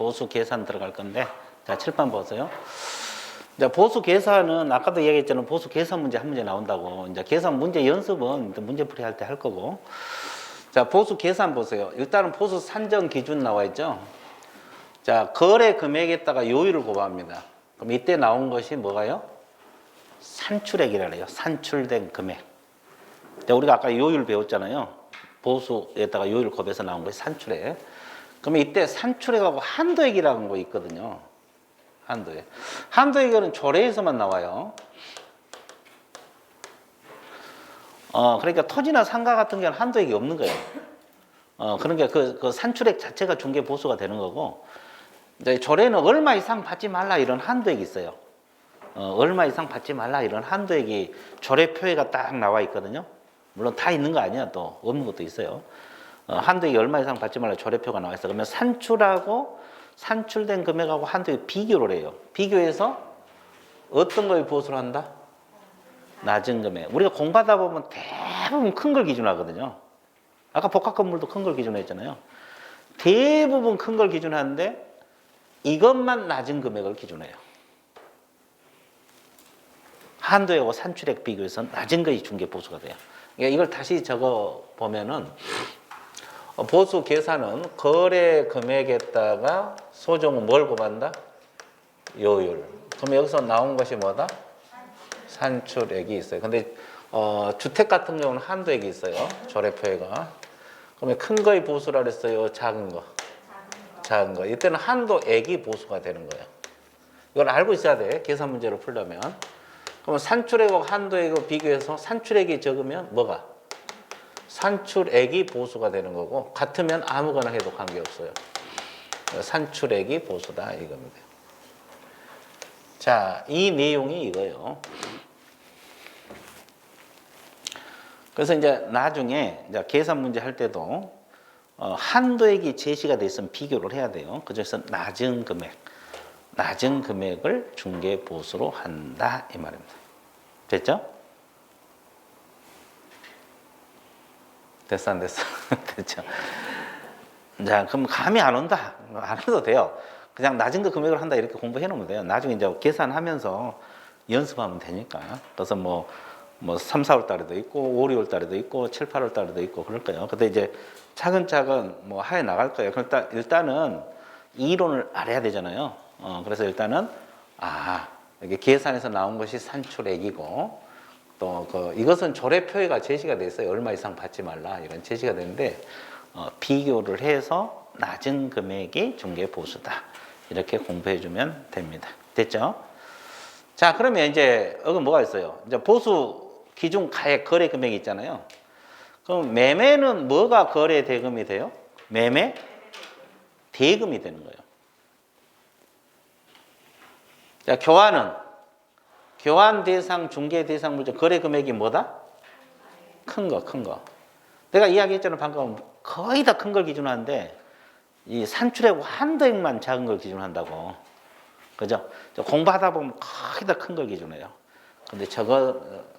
보수 계산 들어갈 건데, 자, 칠판 보세요. 자, 보수 계산은 아까도 얘기했잖아요. 보수 계산 문제 한 문제 나온다고. 이제 계산 문제 연습은 문제풀이 할 때 할 거고. 자, 보수 계산 보세요. 일단은 보수 산정 기준 나와 있죠. 자, 거래 금액에다가 요율을 곱합니다. 그럼 이때 나온 것이 뭐가요? 산출액이라 그래요. 산출된 금액. 자, 우리가 아까 요율 배웠잖아요. 보수에다가 요율 곱해서 나온 것이 산출액. 그러면 이때 산출액하고 한도액이라는 거 있거든요. 한도액. 한도액은 조례에서만 나와요. 그러니까 토지나 상가 같은 경우는 한도액이 없는 거예요. 그러니까 그 산출액 자체가 중개 보수가 되는 거고, 이제 조례는 얼마 이상 받지 말라 이런 한도액이 있어요. 얼마 이상 받지 말라 이런 한도액이 조례 표에가 딱 나와 있거든요. 물론 다 있는 거 아니야. 또 없는 것도 있어요. 한도액이 얼마 이상 받지 말라 조례표가 나와 있어. 그러면 산출하고 산출된 금액하고 한도액 비교를 해요. 비교해서 어떤 걸 보수를 한다? 낮은 금액. 우리가 공부하다 보면 대부분 큰 걸 기준하거든요. 아까 복합 건물도 큰 걸 기준했잖아요. 대부분 큰 걸 기준하는데 이것만 낮은 금액을 기준해요. 한도액하고 산출액 비교해서 낮은 것이 중개 보수가 돼요. 그러니까 이걸 다시 적어 보면은 보수 계산은 거래 금액에다가 소정은 뭘 곱한다? 요율. 그럼 여기서 나온 것이 뭐다? 산출액이 있어요. 근데 주택 같은 경우는 한도액이 있어요. 조례표에가. 그러면 큰 거의 보수라 그랬어요. 작은 거. 작은 거. 이때는 한도액이 보수가 되는 거예요. 이걸 알고 있어야 돼. 계산 문제를 풀려면. 그러면 산출액하고 한도액을 비교해서 산출액이 적으면 뭐가? 산출액이 보수가 되는 거고, 같으면 아무거나 해도 관계없어요. 산출액이 보수다 이겁니다. 자, 이 내용이 이거예요. 그래서 이제 나중에 이제 계산 문제 할 때도 한도액이 제시가 돼 있으면 비교를 해야 돼요. 그중에서 낮은 금액을 중개 보수로 한다 이 말입니다. 됐죠? 됐어 안 됐어? 됐죠? 자, 그럼 감이 안 온다. 안 해도 돼요. 그냥 낮은 거 금액을 한다 이렇게 공부해 놓으면 돼요. 나중에 이제 계산하면서 연습하면 되니까. 그래서 뭐 3, 4월 달에도 있고 5, 6월 달에도 있고 7, 8월 달에도 있고 그럴 거예요. 근데 이제 차근차근 뭐 하에 나갈 거예요. 그러니까 일단은 이론을 알아야 되잖아요. 그래서 일단은 이게 계산에서 나온 것이 산출액이고, 또 이것은 조례표에가 제시가 돼 있어요. 얼마 이상 받지 말라 이런 제시가 되는데 비교를 해서 낮은 금액이 중개 보수다 이렇게 공부해 주면 됩니다. 됐죠? 자, 그러면 이제 여기 뭐가 있어요? 이제 보수 기준 가액 거래 금액이 있잖아요. 그럼 매매는 뭐가 거래 대금이 돼요? 매매 대금이 되는 거예요. 자, 교환 대상, 중개 대상 물정 거래 금액이 뭐다? 큰 거. 내가 이야기했잖아 방금. 거의 다 큰 걸 기준하는데 이 산출액 한도액만 작은 걸 기준한다고. 그죠? 공부하다 보면 거의 다 큰 걸 기준해요. 근데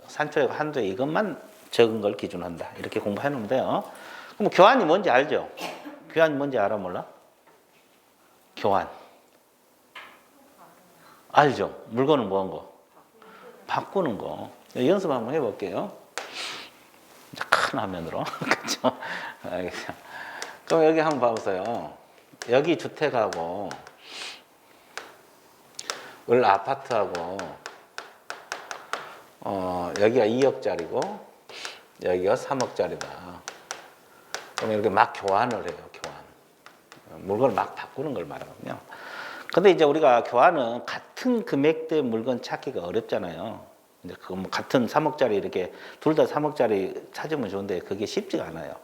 산출액 한도액 이것만 적은 걸 기준한다. 이렇게 공부해 놓으면 돼요. 그럼 교환이 뭔지 알죠? 교환이 뭔지 알아 몰라? 교환. 알죠? 물건을 뭐 한 거? 바꾸는 거. 연습 한번 해볼게요. 큰 화면으로. 그렇죠? 알겠죠? 그럼 여기 한번 봐보세요. 여기 주택하고 을 아파트하고 여기가 2억짜리고 여기가 3억짜리다. 그럼 이렇게 막 교환을 해요. 교환. 물건을 막 바꾸는 걸 말하거든요. 근데 이제 우리가 교환은 같은 금액대 물건 찾기가 어렵잖아요. 이제 뭐 같은 3억짜리 이렇게 둘 다 3억짜리 찾으면 좋은데 그게 쉽지가 않아요.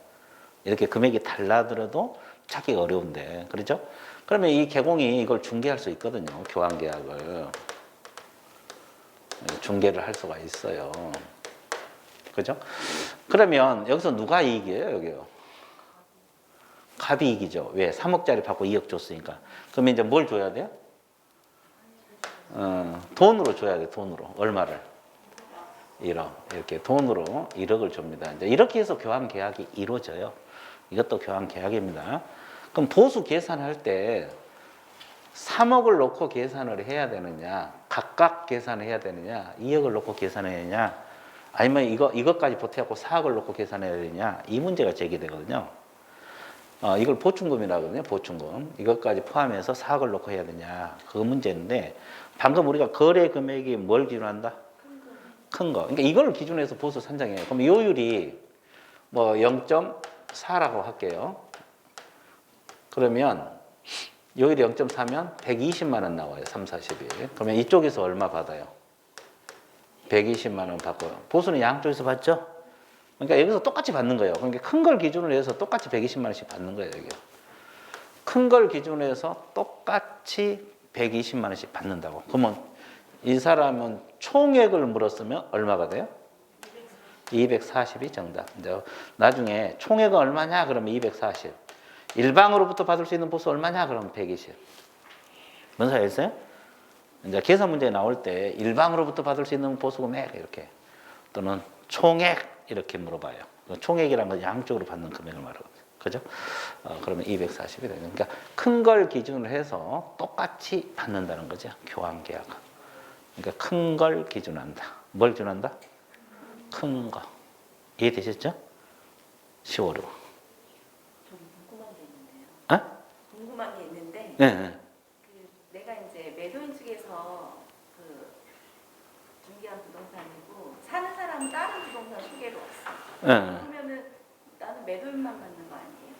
이렇게 금액이 달라더라도 찾기가 어려운데, 그렇죠? 그러면 이 개공이 이걸 중개할 수 있거든요. 교환 계약을 중개를 할 수가 있어요. 그죠? 그러면 여기서 누가 이익이에요? 여기요. 갑이 이익이죠. 왜? 3억짜리 받고 2억 줬으니까. 그러면 이제 뭘 줘야 돼요? 돈으로 줘야 돼. 돈으로. 얼마를? 1억. 이렇게 돈으로 1억을 줍니다. 이제 이렇게 해서 교환 계약이 이루어져요. 이것도 교환 계약입니다. 그럼 보수 계산할 때 3억을 놓고 계산을 해야 되느냐, 각각 계산을 해야 되느냐, 2억을 놓고 계산해야 되느냐, 아니면 이것까지 보태갖고 4억을 놓고 계산해야 되느냐, 이 문제가 제기되거든요. 이걸 보충금이라고 하거든요. 보충금. 이것까지 포함해서 4억을 놓고 해야 되냐, 그 문제인데, 방금 우리가 거래 금액이 뭘 기준한다? 큰 거. 그러니까 이걸 기준으로 해서 보수 산정해요. 그럼 요율이 뭐 0.4라고 할게요. 그러면 요율이 0.4면 120만 원 나와요. 3, 40일. 그러면 이쪽에서 얼마 받아요? 120만 원 받고요. 보수는 양쪽에서 받죠? 그러니까 여기서 똑같이 받는 거예요. 그러니까 큰 걸 기준으로 해서 똑같이 120만 원씩 받는 거예요. 여기. 큰 걸 기준으로 해서 똑같이 120만 원씩 받는다고. 그러면 이 사람은 총액을 물었으면 얼마가 돼요? 240이 정답. 나중에 총액은 얼마냐? 그러면 240. 일방으로부터 받을 수 있는 보수 얼마냐? 그러면 120. 뭔 소리 있어요? 이제 계산 문제 나올 때 일방으로부터 받을 수 있는 보수 금액 이렇게 또는 총액 이렇게 물어봐요. 총액이란 건 양쪽으로 받는 금액을 말하거든요. 그죠? 그러면 240이 되는. 그러니까 큰 걸 기준으로 해서 똑같이 받는다는 거죠. 교환 계약은. 그러니까 큰 걸 기준한다. 뭘 기준한다? 큰 거. 이해되셨죠? 10월로. 좀 궁금한 게 있는데요. 어? 궁금한 게 있는데 네. 내가 이제 매도인 측에서 그 중개한 부동산이고 사는 사람은 다른 부동산 소개로 왔어. 네. 그러면은 나는 매도인만 받는 거 아니에요?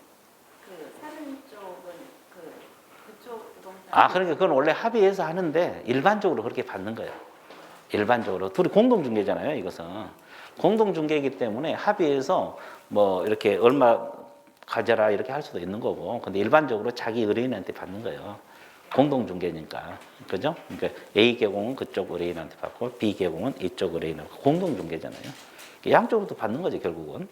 그 사는 쪽은 그쪽 부동산. 그러니까 그건 원래 합의해서 하는데 일반적으로 그렇게 받는 거예요. 일반적으로 둘이 공동 중개잖아요. 이것은 공동 중개이기 때문에 합의해서 뭐 이렇게 얼마 가져라 이렇게 할 수도 있는 거고, 근데 일반적으로 자기 의뢰인한테 받는 거예요. 공동 중개니까, 그죠? 그러니까 A 계공은 그쪽 의뢰인한테 받고 B 계공은 이쪽 의뢰인한테 공동 중개잖아요. 양쪽으로도 받는 거지 결국은.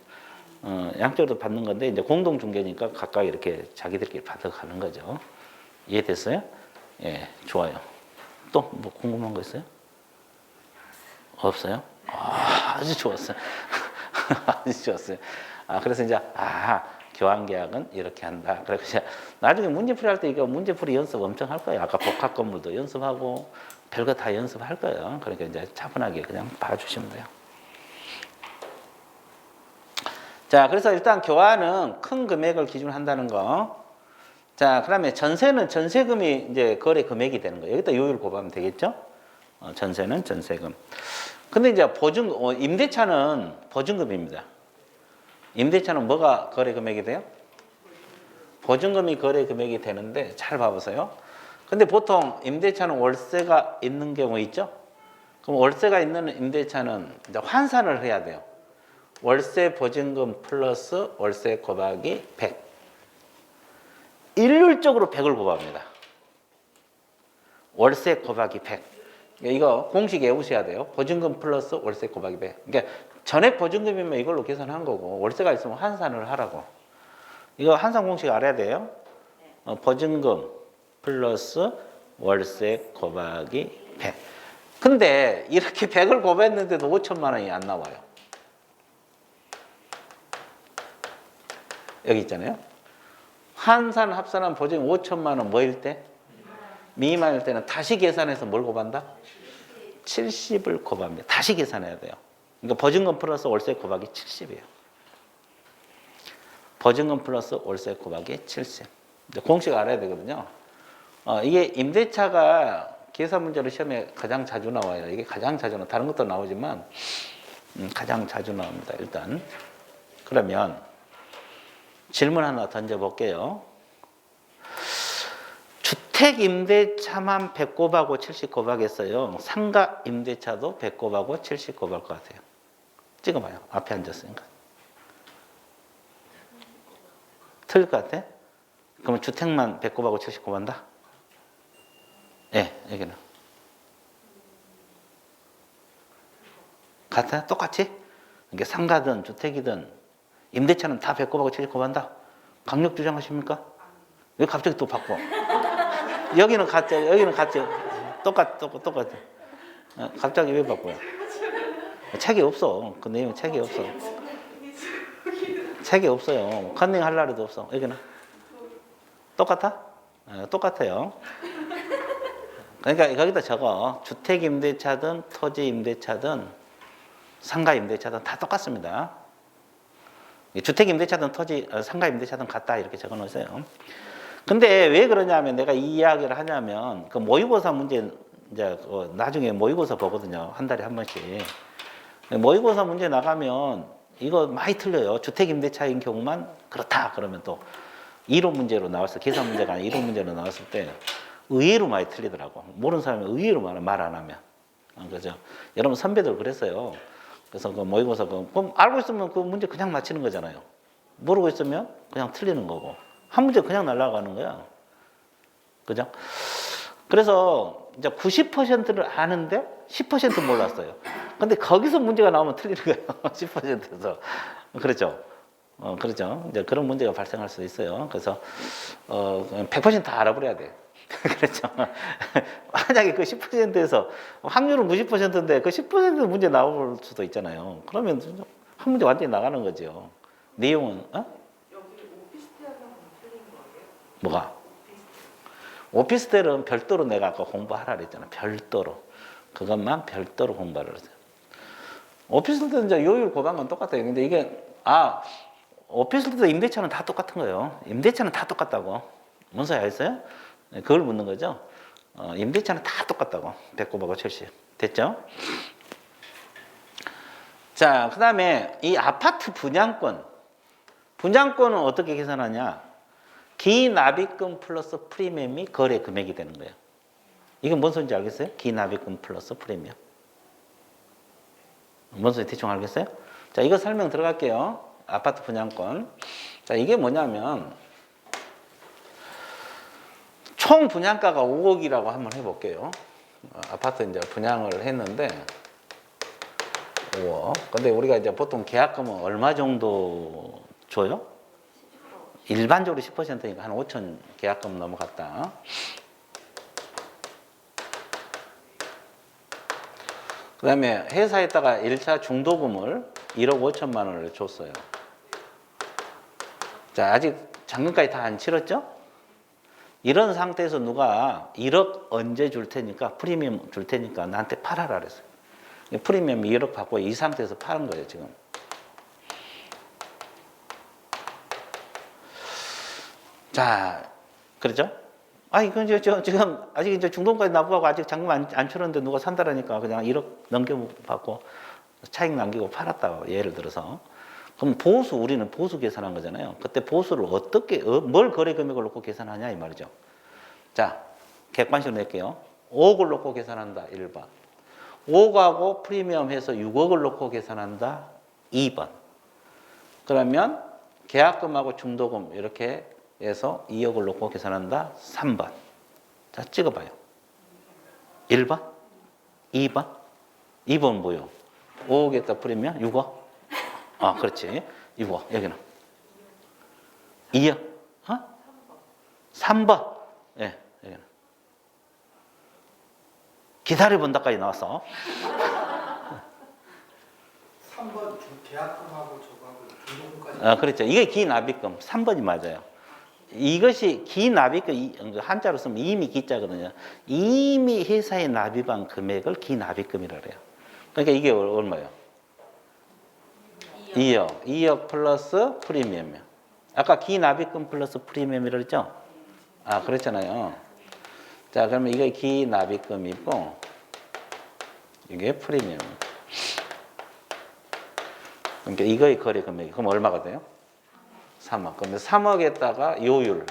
양쪽으로도 받는 건데 이제 공동 중개니까 각각 이렇게 자기들끼리 받아가는 거죠. 이해됐어요? 예, 좋아요. 또 뭐 궁금한 거 있어요? 없어요? 아주 좋았어요. 아주 좋았어요. 그래서 이제 교환 계약은 이렇게 한다. 그래서 이제 나중에 문제풀이 할 때 이거 문제풀이 연습 엄청 할 거예요. 아까 복합 건물도 연습하고 별거 다 연습할 거예요. 그러니까 이제 차분하게 그냥 봐주시면 돼요. 자, 그래서 일단 교환은 큰 금액을 기준으로 한다는 거. 자, 그다음에 전세는 전세금이 이제 거래 금액이 되는 거예요. 여기다 요율 곱하면 되겠죠? 전세는 전세금. 근데 이제 임대차는 보증금입니다. 임대차는 뭐가 거래 금액이 돼요? 보증금이 거래 금액이 되는데 잘 봐보세요. 근데 보통 임대차는 월세가 있는 경우 있죠? 그럼 월세가 있는 임대차는 이제 환산을 해야 돼요. 월세 보증금 플러스 월세 곱하기 100. 일률적으로 100을 곱합니다. 월세 곱하기 100. 이거 공식 외우셔야 돼요. 보증금 플러스 월세 곱하기 100. 그러니까 전액 보증금이면 이걸로 계산한 거고 월세가 있으면 환산을 하라고. 이거 환산 공식 알아야 돼요. 보증금 플러스 월세 곱하기 100. 근데 이렇게 100을 곱했는데도 5천만 원이 안 나와요. 여기 있잖아요. 환산 합산한 보증금 5천만 원 뭐일 때? 미만일 때는 다시 계산해서 뭘 곱한다? 70을 곱합니다. 다시 계산해야 돼요. 그러니까 보증금 플러스 월세 곱하기 70이에요. 보증금 플러스 월세 곱하기 70. 공식 알아야 되거든요. 이게 임대차가 계산 문제로 시험에 가장 자주 나와요. 이게 가장 자주 나와요. 다른 것도 나오지만 가장 자주 나옵니다. 일단 그러면 질문 하나 던져볼게요. 주택 임대차만 100 곱하고 70 곱하겠어요? 상가 임대차도 100 곱하고 70 곱할 것 같아요. 찍어봐요. 앞에 앉았으니까. 틀릴 것 같아? 그러면 주택만 100 곱하고 70 곱한다? 예, 여기는. 같아요? 똑같이? 이게 상가든 주택이든 임대차는 다 100 곱하고 70 곱한다? 강력 주장하십니까? 왜 갑자기 또 바꿔? 여기는 같죠, 여기는 같죠. 똑같아. 갑자기 왜 바꿔요? 책이 없어. 그 내용 책이 없어. 책이 없어요. 컨닝 할 날에도 없어. 여기는 똑같아? 똑같아요. 그러니까 거기다 적어. 주택 임대차든 토지 임대차든 상가 임대차든 다 똑같습니다. 주택 임대차든 토지 상가 임대차든 같다 이렇게 적어 놓으세요. 근데 왜 그러냐면 내가 이 이야기를 하냐면 그 모의고사 문제 이제 나중에 모의고사 보거든요. 한 달에 한 번씩. 모의고사 문제 나가면 이거 많이 틀려요. 주택 임대차인 경우만 그렇다 그러면 또 이론 문제로 나왔을 때 계산 문제가 아니라 이론 문제로 나왔을 때 의외로 많이 틀리더라고. 모르는 사람이 의외로 말 안 하면. 그죠? 여러분 선배들 그랬어요. 그래서 그 모의고사 그럼 알고 있으면 그 문제 그냥 맞히는 거잖아요. 모르고 있으면 그냥 틀리는 거고. 한 문제 그냥 날아가는 거야. 그죠? 그래서 이제 90%를 아는데 10% 몰랐어요. 근데 거기서 문제가 나오면 틀리는 거예요. 10%에서. 그렇죠? 그렇죠. 이제 그런 문제가 발생할 수 있어요. 그래서 100%다 알아버려야 돼. 그렇죠. 만약에 그 10%에서 확률은 90%인데 그 10% 문제 나올 수도 있잖아요. 그러면 한 문제 완전히 나가는 거죠. 내용은 여기 오피스텔은 틀린 거예요? 뭐가? 오피스텔은 별도로 내가 아까 공부하라 그랬잖아. 별도로. 그것만 별도로 공부하라 그랬어요. 오피스텔은 이제 요율 고방은 똑같아요. 근데 이게 오피스텔도 임대차는 다 똑같은 거예요. 임대차는 다 똑같다고. 뭔 소리 알겠어요? 그걸 묻는 거죠. 임대차는 다 똑같다고. 배꼽하고 70. 됐죠? 자, 그 다음에 이 아파트 분양권. 분양권은 어떻게 계산하냐? 기납입금 플러스 프리미엄이 거래 금액이 되는 거예요. 이게 뭔 소리인지 알겠어요? 기납입금 플러스 프리미엄. 뭔 소리 대충 알겠어요? 자, 이거 설명 들어갈게요. 아파트 분양권. 자, 이게 뭐냐면 총 분양가가 5억이라고 한번 해볼게요. 아파트 이제 분양을 했는데 5억. 근데 우리가 이제 보통 계약금은 얼마 정도 줘요? 일반적으로 10%니까 한 5천 계약금 넘어갔다. 그 다음에 회사에다가 1차 중도금을 1억 5천만 원을 줬어요. 자, 아직 작년까지 다 안 치렀죠? 이런 상태에서 누가 1억 언제 줄 테니까 프리미엄 줄 테니까 나한테 팔아라 그랬어요. 프리미엄 1억 받고 이 상태에서 파는 거예요, 지금. 자, 그렇죠? 이건 지금 아직 이제 중도금까지 납부하고 아직 잔금 안 치렀는데 누가 산다라니까 그냥 1억 넘겨받고 차익 남기고 팔았다. 예를 들어서. 그럼 우리는 보수 계산한 거잖아요. 그때 보수를 뭘 거래 금액을 놓고 계산하냐 이 말이죠. 자, 객관식으로 낼게요. 5억을 놓고 계산한다. 1번. 5억하고 프리미엄 해서 6억을 놓고 계산한다. 2번. 그러면 계약금하고 중도금 이렇게 해서 2억을 놓고 계산한다. 3번. 자, 찍어봐요. 1번? 2번? 2번 뭐요? 5억에다 프리미엄 6억? 그렇지. 6억. 여기는 2억. 3번. 예, 여기는. 기다려본다까지 나왔어. 3번 계약금하고 저거하고 중도금까지. 그렇죠. 이게 기납입금. 3번이 맞아요. 이것이 기납입금, 한자로 쓰면 이미 기자거든요. 이미 회사에 납입한 금액을 기납입금이라고 해요. 그러니까 이게 얼마예요? 2억 플러스 프리미엄이요. 아까 기납입금 플러스 프리미엄이라고 했죠? 그렇잖아요. 자, 그러면 이게 기납입금이고 이게 프리미엄. 그러니까 이거의 거래 금액이 그럼 얼마가 돼요? 3억. 그러면 3억에다가 요율이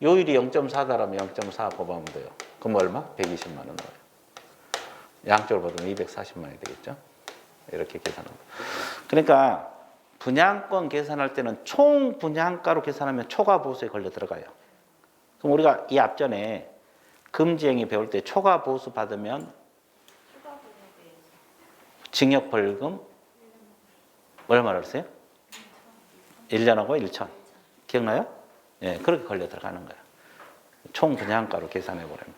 0.4다라면 0.4 곱하면 돼요. 그럼 얼마? 120만 원 나와요. 양쪽으로 받으면 240만 원이 되겠죠? 이렇게 계산합니다. 그러니까 분양권 계산할 때는 총 분양가로 계산하면 초과 보수에 걸려 들어가요. 그럼 우리가 이 앞전에 금지행위 배울 때 초과 보수 받으면 징역 벌금 얼마나 그랬어요? 1년하고 1천. 기억나요? 예, 그렇게 걸려 들어가는 거예요. 총 분양가로 계산해 보려면.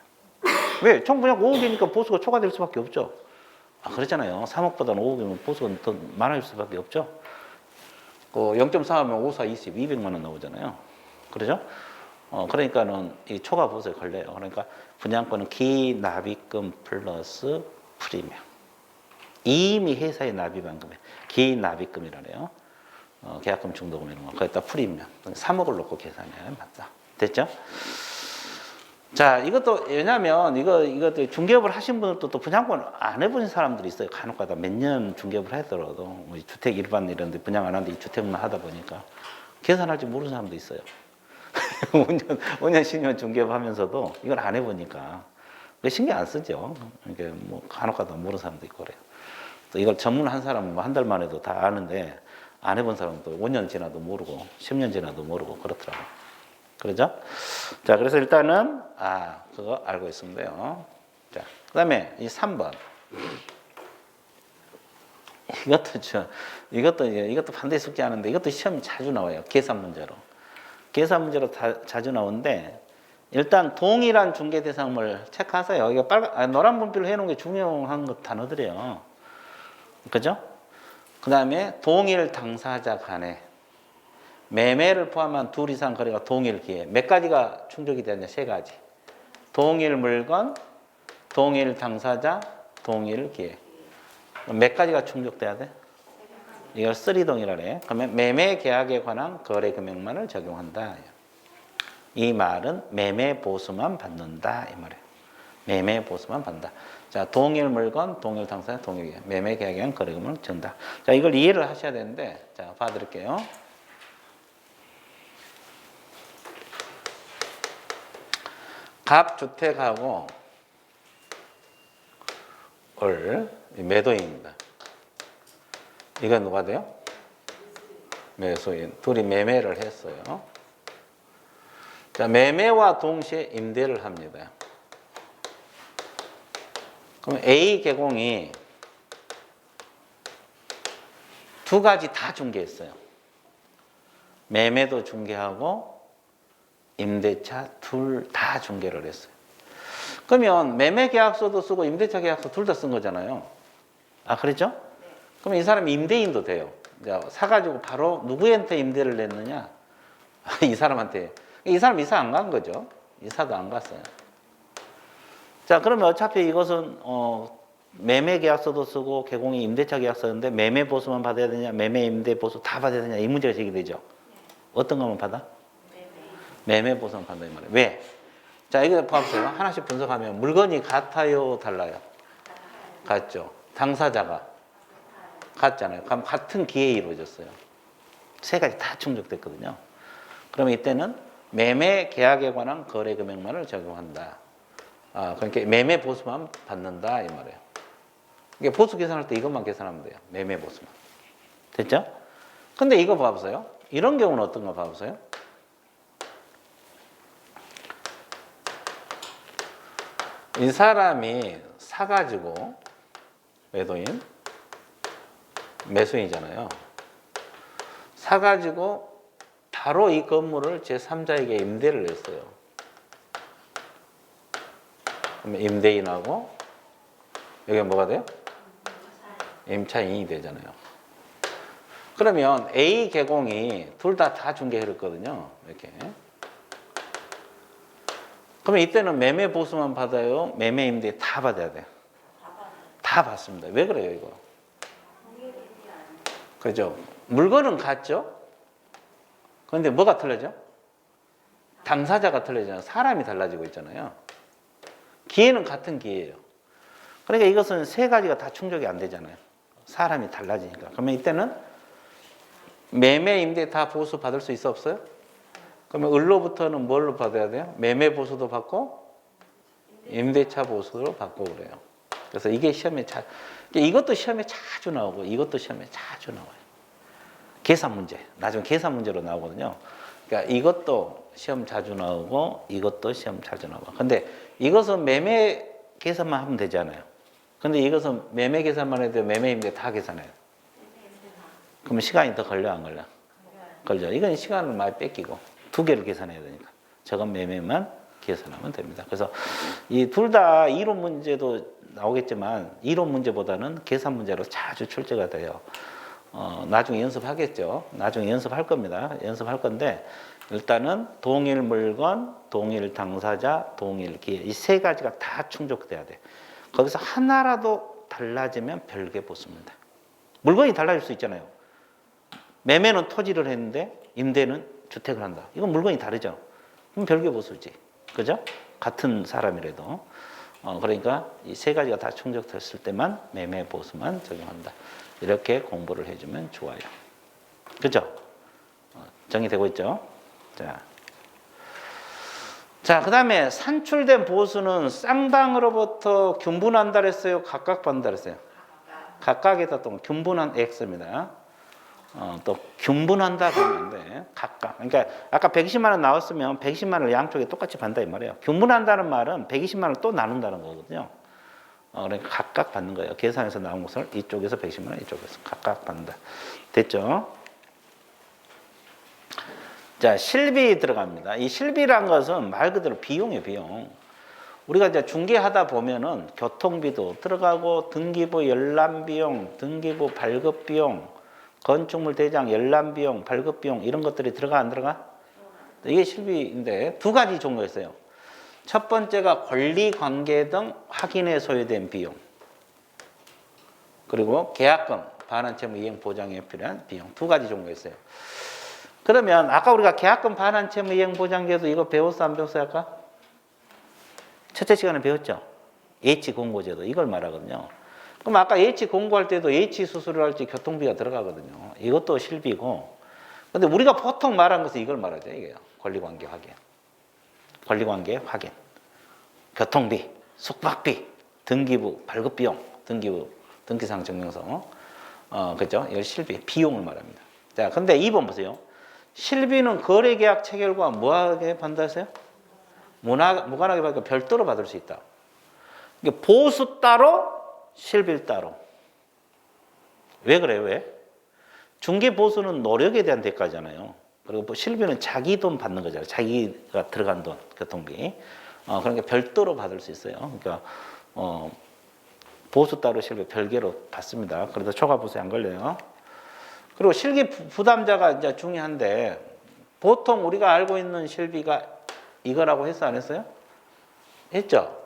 왜? 총 분양 5억이니까 보수가 초과될 수밖에 없죠. 그렇잖아요. 3억보다는 5억이면 보수가 더 많아질 수밖에 없죠. 0.4 하면 5, 4, 20, 200만 원 나오잖아요. 그러죠? 그러니까는 이 초과 보수에 걸려요. 그러니까 분양권은 기납입금 플러스 프리미엄. 이미 회사에 납입한 금액, 기납입금이라네요. 계약금 중도금 이런 거. 거기다 프리미엄. 3억을 놓고 계산해야 맞다. 됐죠? 자, 이것도 왜냐면 이것도 중개업을 하신 분들도 또 분양권 안 해본 사람들이 있어요. 간혹가다 몇 년 중개업을 하더라도 뭐 주택 일반 이런데 분양 안 하는데 이 주택만 하다 보니까 계산할 줄 모르는 사람도 있어요. 5년 10년 중개업 하면서도 이걸 안 해보니까 신경 안 쓰죠. 이게 뭐 간혹가다 모르는 사람도 있고 그래요. 또 이걸 전문한 사람은 뭐 한 달 만에도 다 아는데 안 해본 사람은 또 5년 지나도 모르고 10년 지나도 모르고 그렇더라고요. 그러죠? 자, 그래서 일단은 그거 알고 있으면돼요. 자, 그다음에 이 3번. 이것도 반드시 숙제하는데 이것도 시험이 자주 나와요. 계산 문제로. 계산 문제로 자주 나오는데 일단 동일한 중개 대상물 체크하세요. 이거 노란 분필로 해놓은 게 중요한 것 단어들이에요. 그죠? 그 다음에 동일 당사자 간에 매매를 포함한 둘 이상 거래가 동일 기회. 몇 가지가 충족이 되냐? 3가지. 동일 물건, 동일 당사자, 동일 기회. 몇 가지가 충족돼야 돼? 이걸 3동이라래. 그러면 매매 계약에 관한 거래 금액만을 적용한다. 이 말은 매매 보수만 받는다 이 말이에요. 매매 보수만 받는다. 자, 동일 물건, 동일 당사자, 동일 기회. 매매 계약에 관한 거래 금액을 준다. 자, 이걸 이해를 하셔야 되는데, 자, 봐드릴게요. 갑주택하고 매도인입니다. 이건 누가 돼요? 매수인. 둘이 매매를 했어요. 자, 매매와 동시에 임대를 합니다. 그럼 A 개공이 2가지 다 중개했어요. 매매도 중개하고 임대차 둘 다 중개를 했어요. 그러면 매매 계약서도 쓰고 임대차 계약서 둘 다 쓴 거잖아요. 그랬죠? 그럼 이 사람이 임대인도 돼요. 사가지고 바로 누구한테 임대를 냈느냐? 이 사람한테. 이 사람 이사 안 간 거죠. 이사도 안 갔어요. 자, 그러면 어차피 이것은 매매 계약서도 쓰고 개공이 임대차 계약서인데 매매 보수만 받아야 되냐? 매매 임대 보수 다 받아야 되냐? 이 문제가 제기되죠. 어떤 것만 받아? 매매 보수만 받는다 이 말이에요. 왜? 자, 이거 봐보세요. 하나씩 분석하면 물건이 같아요, 달라요? 같죠. 당사자가 같잖아요. 그럼 같은 기회에 이루어졌어요. 3가지 다 충족됐거든요. 그러면 이때는 매매 계약에 관한 거래 금액만을 적용한다. 그러니까 매매 보수만 받는다 이 말이에요. 이게 보수 계산할 때 이것만 계산하면 돼요. 매매 보수만. 됐죠? 근데 이거 봐보세요. 이런 경우는 어떤가 봐보세요. 이 사람이 사가지고 매도인, 매수인이잖아요. 사가지고 바로 이 건물을 제3자에게 임대를 했어요. 그러면 임대인하고 여기 뭐가 돼요? 임차인이 되잖아요. 그러면 A 개공이 둘 다 중개했거든요. 이렇게. 그러면 이때는 매매 보수만 받아요? 매매 임대 다 받아야 돼요? 다 받습니다. 왜 그래요, 이거? 그죠? 물건은 같죠? 그런데 뭐가 틀려져? 당사자가 틀려지잖아요. 사람이 달라지고 있잖아요. 기회는 같은 기회예요. 그러니까 이것은 3가지가 다 충족이 안 되잖아요. 사람이 달라지니까. 그러면 이때는 매매 임대 다 보수 받을 수 있어 없어요? 그러면 을로부터는 뭘로 받아야 돼요? 매매 보수도 받고 임대차 보수도 받고 그래요. 그래서 이게 이것도 시험에 자주 나오고 이것도 시험에 자주 나와요. 계산 문제. 나중에 계산 문제로 나오거든요. 그러니까 이것도 시험 자주 나오고 이것도 시험 자주 나오고. 근데 이것은 매매 계산만 하면 되잖아요. 근데 이것은 매매 계산만 해도 매매 임대 다 계산해요. 그러면 시간이 더 걸려 안 걸려? 걸려. 이건 시간을 많이 뺏기고 2개를 계산해야 되니까. 저건 매매만 계산하면 됩니다. 그래서 이 둘 다 이론 문제도 나오겠지만 이론 문제보다는 계산 문제로 자주 출제가 돼요. 나중에 연습하겠죠. 나중에 연습할 겁니다. 연습할 건데 일단은 동일 물건, 동일 당사자, 동일 기회 이 세 가지가 다 충족돼야 돼. 거기서 하나라도 달라지면 별개 보수입니다. 물건이 달라질 수 있잖아요. 매매는 토지를 했는데 임대는 주택을 한다. 이건 물건이 다르죠. 그럼 별개 보수지. 그죠? 같은 사람이라도. 그러니까 이 세 가지가 다 충족됐을 때만 매매 보수만 적용한다. 이렇게 공부를 해주면 좋아요. 그죠? 정리되고 있죠? 자, 그 다음에 산출된 보수는 쌍방으로부터 균분한다 그랬어요? 각각 받는다 그랬어요? 각각에다 또 균분한 X입니다. 또 균분한다 그러면 돼. 각각. 그러니까 아까 120만 원 나왔으면 120만 원을 양쪽에 똑같이 받는다 이 말이에요. 균분한다는 말은 120만 원을 또 나눈다는 거거든요. 그러니까 각각 받는 거예요. 계산해서 나온 것을 이쪽에서 120만 원, 이쪽에서 각각 받는다. 됐죠? 자, 실비 들어갑니다. 이 실비란 것은 말 그대로 비용이에요, 비용. 우리가 이제 중개하다 보면은 교통비도 들어가고 등기부 열람비용, 등기부 발급비용, 건축물 대장 열람비용, 발급비용 이런 것들이 들어가 안 들어가? 이게 실비인데 두 가지 종류가 있어요. 첫 번째가 권리관계 등 확인에 소요된 비용. 그리고 계약금, 반환채무 이행 보장에 필요한 비용. 두 가지 종류가 있어요. 그러면 아까 우리가 계약금 반환채무 이행 보장제도 이거 배웠어 안 배웠어요 아까? 첫째 시간에 배웠죠? H 공고제도 이걸 말하거든요. 그럼 아까 H 공고할 때도 H 수수료 할지 교통비가 들어가거든요. 이것도 실비고. 근데 우리가 보통 말한 것은 이걸 말하죠. 이게요. 권리관계 확인. 권리관계 확인. 교통비, 숙박비, 등기부 발급비용, 등기부 등기상 증명서. 그죠? 이걸 실비, 비용을 말합니다. 자, 근데 2번 보세요. 실비는 거래계약 체결과 뭐하게 받는다했어요? 무관하게 받고 별도로 받을 수 있다. 이게 보수 따로, 실비 따로. 왜 그래요? 왜? 중개 보수는 노력에 대한 대가잖아요. 그리고 실비는 자기 돈 받는 거잖아요. 자기가 들어간 돈, 교통비. 그러니까 별도로 받을 수 있어요. 그러니까 보수 따로 실비 별개로 받습니다. 그래도 초과 보수에 안 걸려요. 그리고 실기 부담자가 이제 중요한데 보통 우리가 알고 있는 실비가 이거라고 했어 안 했어요? 했죠.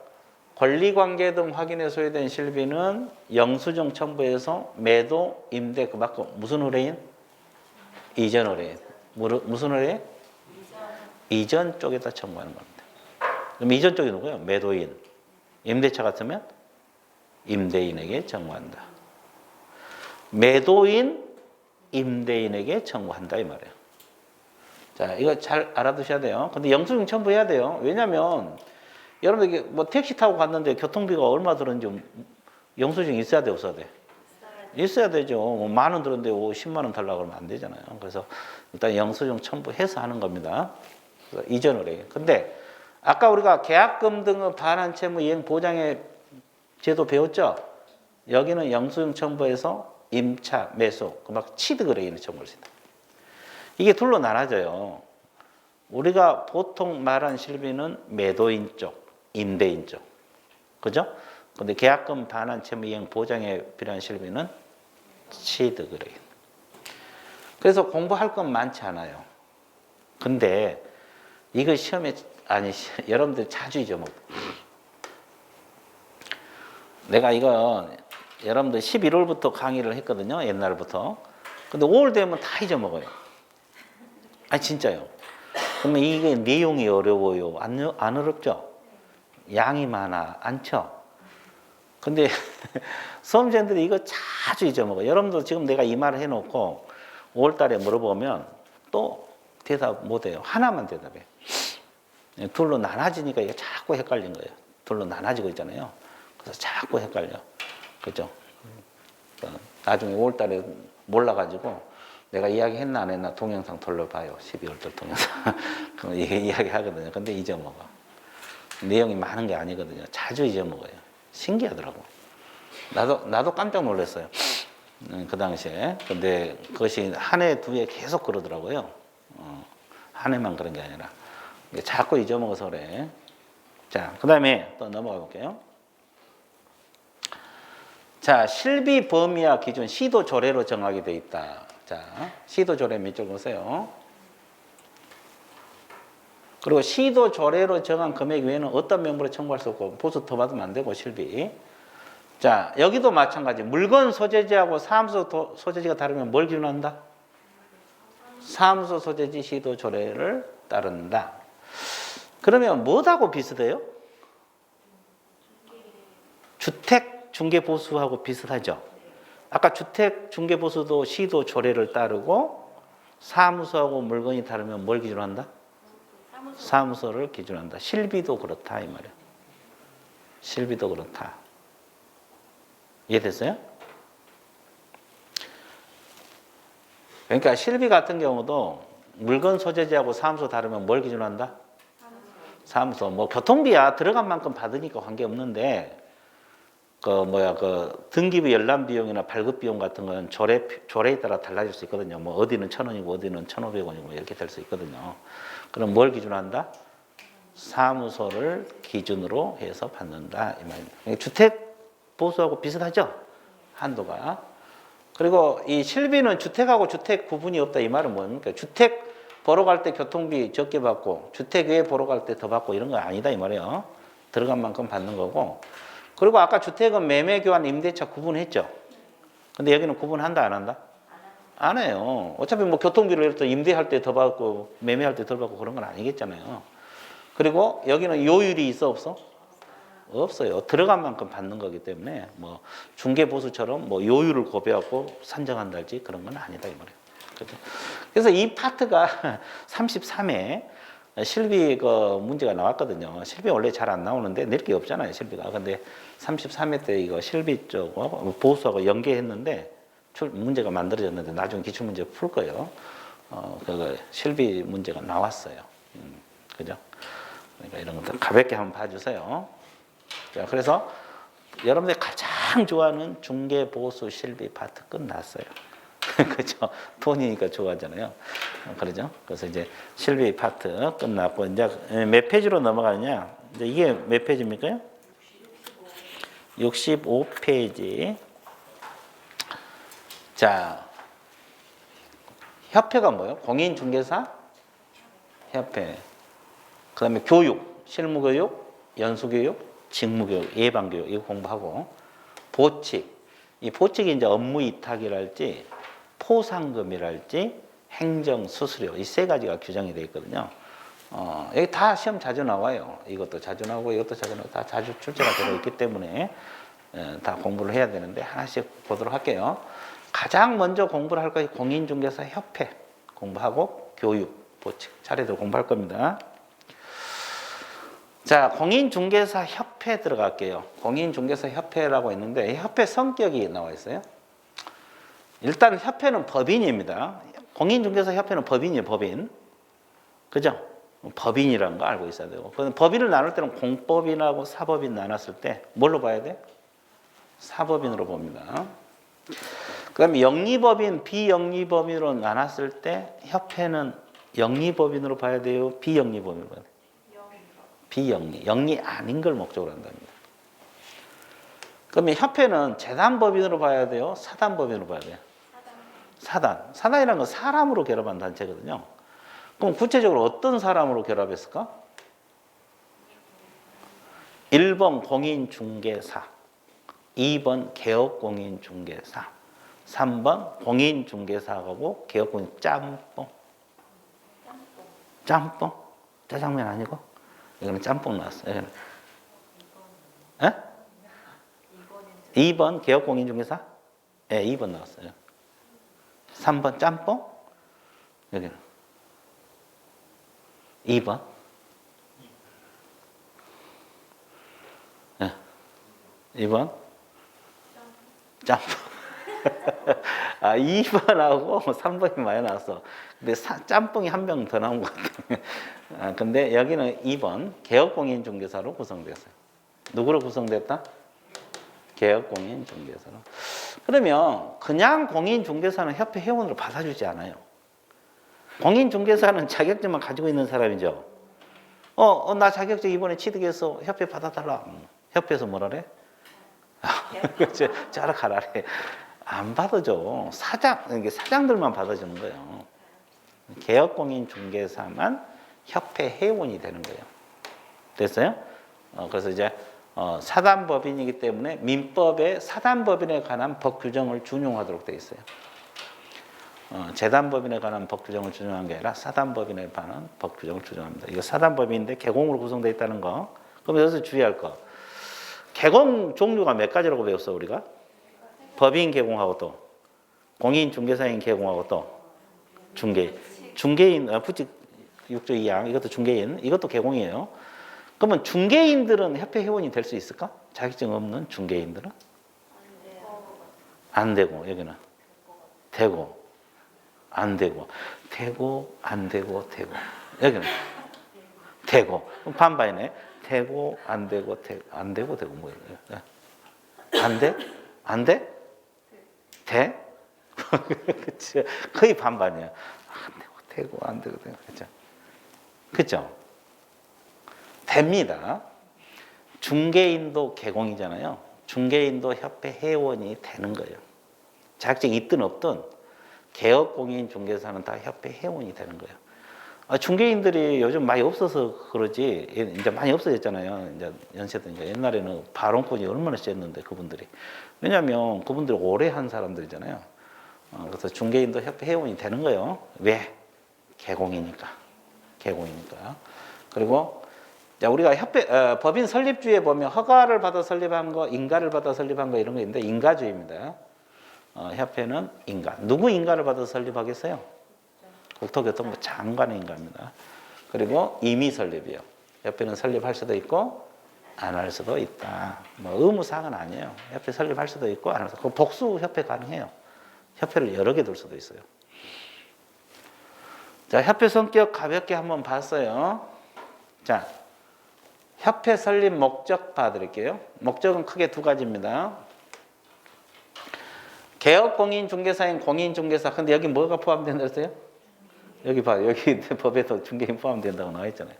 권리관계 등 확인에 소요된 실비는 영수증 첨부해서 매도, 임대 그 맞고 무슨 의뢰인? 이전 의뢰인. 무슨 의뢰인? 이전 쪽에다 첨부하는 겁니다. 그럼 이전 쪽이 누구예요? 매도인. 임대차 같으면 임대인에게 청구한다. 매도인 임대인에게 청구한다 이 말이에요. 자, 이거 잘 알아두셔야 돼요. 근데 영수증 첨부해야 돼요. 왜냐면 여러분 이게 뭐 택시 타고 갔는데 교통비가 얼마 들었는지 영수증 있어야 돼, 없어야 돼? 있어야 되죠. 뭐 만 원 들었는데 10만 원 달라고 그러면 안 되잖아요. 그래서 일단 영수증 첨부해서 하는 겁니다. 이전을 해요. 근데 아까 우리가 계약금 등의 반환채무 이행 보장의 제도 배웠죠? 여기는 영수증 첨부해서 임차, 매수, 막 취득을 해야 첨부할 수 있다. 이게 둘로 나눠져요. 우리가 보통 말한 실비는 매도인 쪽, 임대인 쪽. 그죠? 근데 계약금 반환 채무 이행 보장에 필요한 실비는 취득을 해요. 그래서 공부할 건 많지 않아요. 근데 이거 시험에, 여러분들 자주 잊어먹어. 내가 이거 여러분들 11월부터 강의를 했거든요. 옛날부터. 근데 5월 되면 다 잊어먹어요. 진짜요. 그러면 이게 내용이 어려워요. 안 어렵죠? 양이 많아. 안 쳐? 근데 수험생들이 이거 자주 잊어먹어요. 여러분도 지금 내가 이 말을 해놓고 5월 달에 물어보면 또 대답 못해요. 하나만 대답해. 둘로 나눠지니까 이게 자꾸 헷갈린 거예요. 둘로 나눠지고 있잖아요. 그래서 자꾸 헷갈려. 그죠? 나중에 5월 달에 몰라가지고 내가 이야기했나 안 했나 동영상 돌려봐요. 12월 달 동영상. 그럼 이게 이야기 하거든요. 근데 잊어먹어. 내용이 많은 게 아니거든요. 자주 잊어먹어요. 신기하더라고. 나도 깜짝 놀랐어요. 그 당시에. 근데 그것이 한 해, 두 해 계속 그러더라고요. 한 해만 그런 게 아니라. 자꾸 잊어먹어서 그래. 자, 그 다음에 또 넘어가 볼게요. 자, 실비 범위와 기준 시도 조례로 정하게 돼 있다. 자, 시도 조례 밑줄 보세요. 그리고 시도 조례로 정한 금액 외에는 어떤 명부로 청구할 수 없고 보수 더 받으면 안 되고 실비. 자, 여기도 마찬가지. 물건 소재지하고 사무소 소재지가 다르면 뭘 기준한다? 사무소 소재지 시도 조례를 따른다. 그러면 뭐하고 비슷해요? 주택 중개 보수하고 비슷하죠. 아까 주택 중개 보수도 시도 조례를 따르고 사무소하고 물건이 다르면 뭘 기준한다? 사무소를 기준한다. 실비도 그렇다 이 말이야. 실비도 그렇다. 이해됐어요? 그러니까 실비 같은 경우도 물건 소재지하고 사무소 다르면 뭘 기준한다? 사무소. 뭐 교통비야 들어간 만큼 받으니까 관계 없는데 그 등기부 열람 비용이나 발급 비용 같은 건 조례에 따라 달라질 수 있거든요. 뭐 어디는 1,000원이고 어디는 1,500원이고 이렇게 될 수 있거든요. 그럼 뭘 기준한다? 사무소를 기준으로 해서 받는다 이 말입니다. 주택 보수하고 비슷하죠? 한도가. 그리고 이 실비는 주택하고 주택 구분이 없다 이 말은 뭡니까? 주택 보러 갈 때 교통비 적게 받고 주택 외에 보러 갈 때 더 받고 이런 거 아니다 이 말이에요. 들어간 만큼 받는 거고. 그리고 아까 주택은 매매, 교환, 임대차 구분했죠. 근데 여기는 구분한다 안 한다? 안 해요. 어차피 뭐 교통비를 예를 들어 임대할 때 더 받고 매매할 때 더 받고 그런 건 아니겠잖아요. 그리고 여기는 요율이 있어 없어? 없어요. 들어간 만큼 받는 거기 때문에 뭐 중개 보수처럼 뭐 요율을 고려하고 산정한달지 그런 건 아니다 이 말이에요. 그렇죠? 그래서 이 파트가 33회 실비 그 문제가 나왔거든요. 실비 원래 잘 안 나오는데 낼 게 없잖아요, 실비가. 근데 33회 때 이거 실비 쪽하고 보수하고 연계했는데 문제가 만들어졌는데 나중에 기출 문제 풀 거예요. 그 실비 문제가 나왔어요. 그죠? 그러니까 이런 것들 가볍게 한번 봐주세요. 자, 그래서 여러분들이 가장 좋아하는 중개 보수 실비 파트 끝났어요. 그죠? 돈이니까 좋아하잖아요. 그러죠? 그래서 이제 실비 파트 끝났고, 이제 몇 페이지로 넘어가느냐? 이제 이게 몇 페이지입니까? 65페이지. 자, 협회가 뭐예요? 공인중개사 협회. 그 다음에 교육, 실무교육, 연수교육, 직무교육, 예방교육 이거 공부하고, 보칙. 이 보칙이 이제 업무 위탁이랄지 포상금이랄지 행정 수수료 이 세 가지가 규정이 되어 있거든요. 여기 다 시험 자주 나와요. 이것도 자주 나오고 이것도 자주 나오고 다 자주 출제가 되어 있기 때문에 다 공부를 해야 되는데 하나씩 보도록 할게요. 가장 먼저 공부를 할 것이 공인중개사 협회 공부하고 교육, 보칙 차례대로 공부할 겁니다. 자, 공인중개사 협회 들어갈게요. 공인중개사 협회라고 있는데 협회 성격이 나와 있어요. 일단 협회는 법인입니다. 공인중개사 협회는 법인이에요, 법인. 그죠? 법인이라는 거 알고 있어야 되고. 법인을 나눌 때는 공법인하고 사법인 나눴을 때 뭘로 봐야 돼? 사법인으로 봅니다. 그 다음에 영리법인, 비영리법인으로 나눴을 때 협회는 영리법인으로 봐야 돼요? 비영리법인으로 봐야 돼요? 비영리. 영리 아닌 걸 목적으로 한답니다. 그러면 협회는 재단법인으로 봐야 돼요? 사단법인으로 봐야 돼요? 사단. 사단이라는 건 사람으로 결합한 단체거든요. 그럼 구체적으로 어떤 사람으로 결합했을까? 1번 공인중개사, 2번 개업공인중개사, 3번 공인중개사하고 개업공인 짬뽕. 짬뽕? 짜장면 아니고? 이거는 짬뽕 나왔어요. 에? 2번 개업공인중개사? 예, 2번 나왔어요. 3번 짬뽕? 여기는 2번. 예. 2번 짬뽕. 아, 2번하고 3번이 많이 나왔어. 근데 짬뽕이 한 명 더 나온 것 같아요. 아, 근데 여기는 2번 개업공인중개사로 구성됐어요. 누구로 구성됐다? 개업공인중개사로. 그러면 그냥 공인중개사는 협회 회원으로 받아주지 않아요. 공인중개사는 자격증만 가지고 있는 사람이죠. 나 자격증 이번에 취득해서 협회 받아달라. 협회에서 뭐라 그래? 저라 가라래. 안 받아줘. 사장들만 받아주는 거예요. 개업공인중개사만 협회 회원이 되는 거예요. 됐어요? 그래서 이제 사단법인이기 때문에 민법에 사단법인에 관한 법 규정을 준용하도록 되어 있어요. 재단법인에 관한 법 규정을 준용한 게 아니라 사단법인에 관한 법 규정을 준용합니다. 이거 사단법인인데 개공으로 구성되어 있다는 거. 그럼 여기서 주의할 거. 개공 종류가 몇 가지라고 배웠어 우리가? 법인 개공하고 또 공인 중개사인 개공하고 또 중개인 부칙 6조 2항 이것도 중개인 이것도 개공이에요. 그러면 중개인들은 협회 회원이 될 수 있을까? 자격증 없는 중개인들은? 안 되고 여기는 되고 안 되고 되고 안 되고 되고 여기는 되고 반반이네. 되고 안 되고 안 되고 되고 뭐예요? 안 돼? 안 돼? 돼? 그치? 거의 반반이야. 안 되고 안 되고 되고 그렇죠? 그렇죠? 됩니다. 중개인도 개공이잖아요. 중개인도 협회 회원이 되는 거예요. 자격증이 있든 없든 개업공인 중개사는 다 협회 회원이 되는 거예요. 중개인들이 요즘 많이 없어서 그러지 이제 많이 없어졌잖아요. 이제 연세드니까 옛날에는 발언권이 얼마나 셌는데 그분들이 왜냐하면 그분들이 오래 한 사람들이잖아요. 그래서 중개인도 협회 회원이 되는 거예요. 왜? 개공이니까. 그리고 우리가 협회 법인 설립주에 보면 허가를 받아 설립한 거, 인가를 받아 설립한 거 이런 거 있는데 인가주의입니다. 협회는 인가. 누구 인가를 받아 설립하겠어요? 국토교통부 장관의 인가입니다. 그리고 임의 설립이요. 협회는 설립할 수도 있고 안 할 수도 있다. 뭐 의무사항은 아니에요. 협회 설립할 수도 있고 안 할 수도 있고 복수 협회 가능해요. 협회를 여러 개 둘 수도 있어요. 자, 협회 성격 가볍게 한번 봤어요. 자, 협회 설립 목적 봐드릴게요. 목적은 크게 두 가지입니다. 개업 공인중개사인 공인중개사. 근데 여기 뭐가 포함된다 했어요? 여기 봐. 여기 법에서 중개인 포함된다고 나와 있잖아요.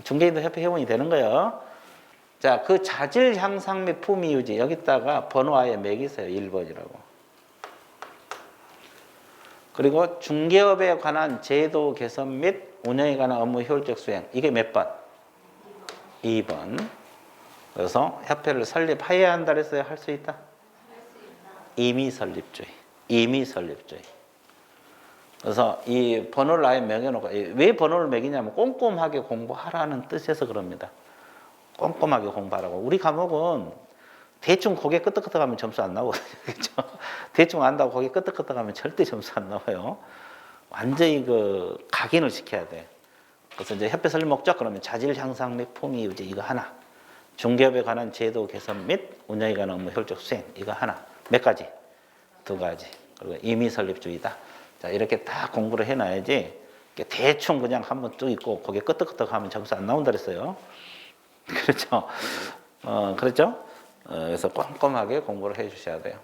중개인도 협회 회원이 되는 거예요. 자, 그 자질 향상 및 품위 유지. 여기다가 번호 아예 매기세요. 1번이라고. 그리고 중개업에 관한 제도 개선 및 운영에 관한 업무 효율적 수행. 이게 몇 번? 2번. 그래서 협회를 설립해야 한다 그랬어요? 할 수 있다? 임의 설립주의. 그래서 이 번호를 아예 매겨놓고 왜 번호를 매기냐면 꼼꼼하게 공부하라는 뜻에서 그럽니다. 꼼꼼하게 공부하라고. 우리 과목은 대충 고개 끄덕끄덕하면 점수 안 나오거든요. 그렇죠? 대충 안다고 고개 끄덕끄덕하면 절대 점수 안 나와요. 완전히 그 각인을 시켜야 돼. 그래서 이제 협회 설립 목적 그러면 자질 향상 및 품위 유지 이거 하나. 중개업에 관한 제도 개선 및 운영에 관한 업무 효율적 수행 이거 하나. 몇 가지? 2가지. 그리고 임의 설립주의다. 자, 이렇게 딱 공부를 해놔야지 대충 그냥 한번 쭉 있고 거기에 끄떡끄떡 하면 점수 안 나온다 그랬어요. 그렇죠? 그렇죠? 그래서 꼼꼼하게 공부를 해 주셔야 돼요.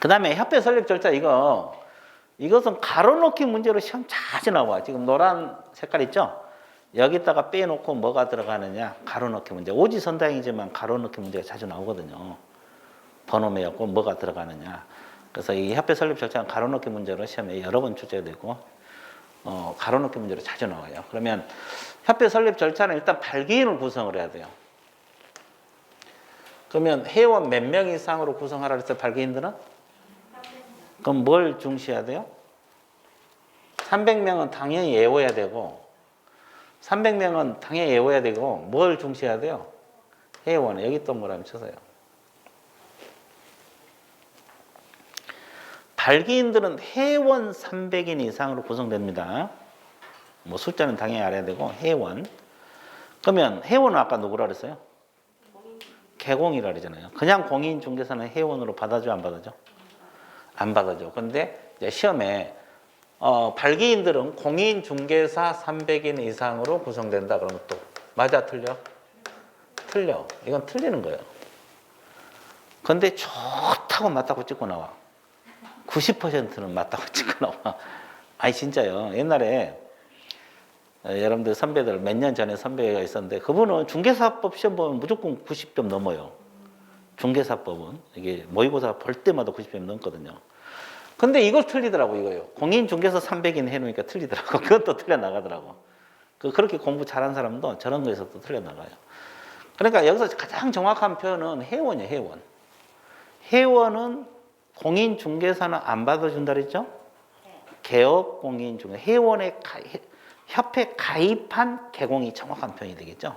그 다음에 협회 설립 절차 이것은 가로놓기 문제로 시험 자주 나와. 지금 노란 색깔 있죠? 여기다가 빼놓고 뭐가 들어가느냐 가로놓기 문제. 오지선다행이지만 가로놓기 문제가 자주 나오거든요. 번호 매였고 뭐가 들어가느냐. 그래서 이 협회 설립 절차는 가로놓기 문제로 시험에 여러 번 출제되고 가로놓기 문제로 자주 나와요. 그러면 협회 설립 절차는 일단 발기인을 구성을 해야 돼요. 그러면 회원 몇 명 이상으로 구성하라 그랬어요? 발기인들은? 그럼 뭘 중시해야 돼요? 300명은 당연히 외워야 되고 300명은 당연히 외워야 되고 뭘 중시해야 돼요? 회원 여기 동그라미 쳐서요. 발기인들은 회원 300인 이상으로 구성됩니다. 뭐 숫자는 당연히 알아야 되고 회원. 그러면 회원은 아까 누구라 그랬어요? 개공이라 그러잖아요. 그냥 공인중개사는 회원으로 받아줘 안 받아줘? 안 받아줘. 근데 이제 시험에 발기인들은 공인중개사 300인 이상으로 구성된다 그러면 또 맞아 틀려? 틀려. 이건 틀리는 거예요. 근데 좋다고 맞다고 찍고 나와. 90%는 맞다고 찍고 나와. 아니 진짜요. 옛날에 여러분들 선배들 몇 년 전에 선배가 있었는데 그분은 중개사법 시험 보면 무조건 90점 넘어요. 중개사법은 이게 모의고사 볼 때마다 90점 넘거든요. 근데 이걸 틀리더라고 이거요. 공인중개사 300인 해놓으니까 틀리더라고. 그건 또 틀려나가더라고. 그렇게 공부 잘한 사람도 저런 거에서 또 틀려나가요. 그러니까 여기서 가장 정확한 표현은 회원이에요. 회원. 회원은 공인중개사는 안 받아준다 그랬죠? 개업 공인중개사. 협회 가입한 개공이 정확한 표현이 되겠죠?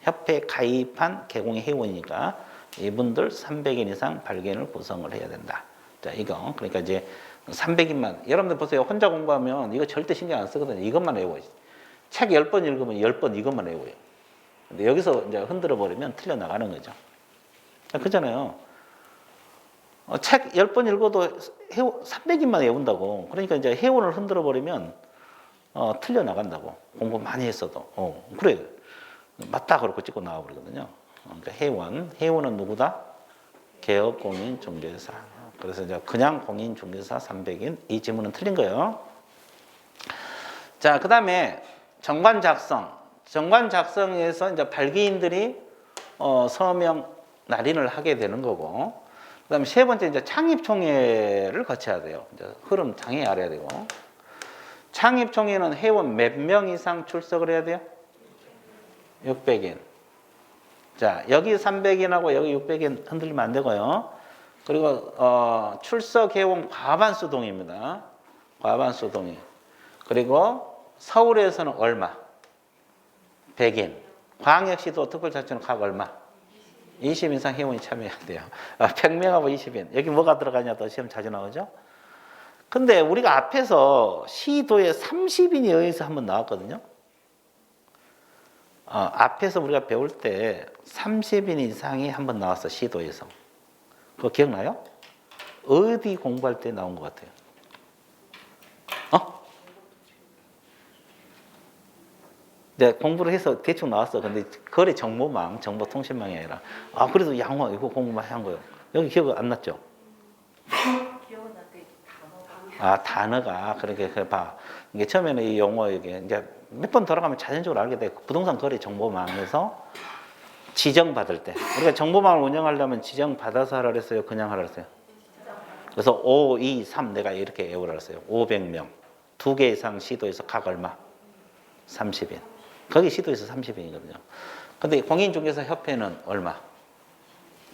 협회 가입한 개공이 회원이니까 이분들 300인 이상 발견을 구성을 해야 된다. 자, 이거. 그러니까 이제 300인만. 여러분들 보세요. 혼자 공부하면 이거 절대 신경 안 쓰거든요. 이것만 외워요. 책 10번 읽으면 10번 이것만 외워요. 근데 여기서 이제 흔들어 버리면 틀려 나가는 거죠. 그렇잖아요. 책 10번 읽어도 300인만 외운다고. 그러니까 이제 회원을 흔들어 버리면 틀려 나간다고. 공부 많이 했어도. 그래. 맞다 그렇고 찍고 나와 버리거든요. 그러니까 회원은 누구다? 개업 공인 중개사. 그래서 이제 그냥 공인 중개사 300인 이 지문은 틀린 거예요. 자, 그다음에 정관 작성. 정관 작성에서 이제 발기인들이 서명 날인을 하게 되는 거고. 그다음에 세 번째 이제 창립총회를 거쳐야 돼요. 이제 흐름 장애 알아야 되고. 창립총회는 회원 몇 명 이상 출석을 해야 돼요? 600인. 자, 여기 300인하고 여기 600인 흔들리면 안 되고요. 그리고 출석 회원 과반수 동의입니다. 과반수 동의. 그리고 서울에서는 얼마? 100인. 광역시도 특별자치는 각 얼마? 20 이상 회원이 참여해야 돼요. 100명하고 20인. 여기 뭐가 들어가냐 또 시험 자주 나오죠? 근데 우리가 앞에서 시도에 30인이 여기서 한번 나왔거든요. 앞에서 우리가 배울 때 30인 이상이 한번 나왔어, 시도에서. 그거 기억나요? 어디 공부할 때 나온 것 같아요? 네, 공부를 해서 대충 나왔어. 근데 거래 정보망, 정보통신망이 아니라. 그래도 양호, 이거 공부 많이 한 거예요. 여기 기억 안 났죠? 기억은 나는데 단어가. 단어가. 그렇게 봐. 이게 처음에는 이 용어, 이게 이제 몇 번 돌아가면 자연적으로 알게 돼. 부동산 거래 정보망에서 지정받을 때. 우리가 정보망을 운영하려면 지정받아서 하라 그랬어요? 그냥 하라 그랬어요? 그래서 5, 2, 3 내가 이렇게 외우라 그랬어요. 500명. 2개 이상 시도에서 각 얼마? 30인. 거기 시도에서 30인이거든요. 근데 공인중개사 협회는 얼마?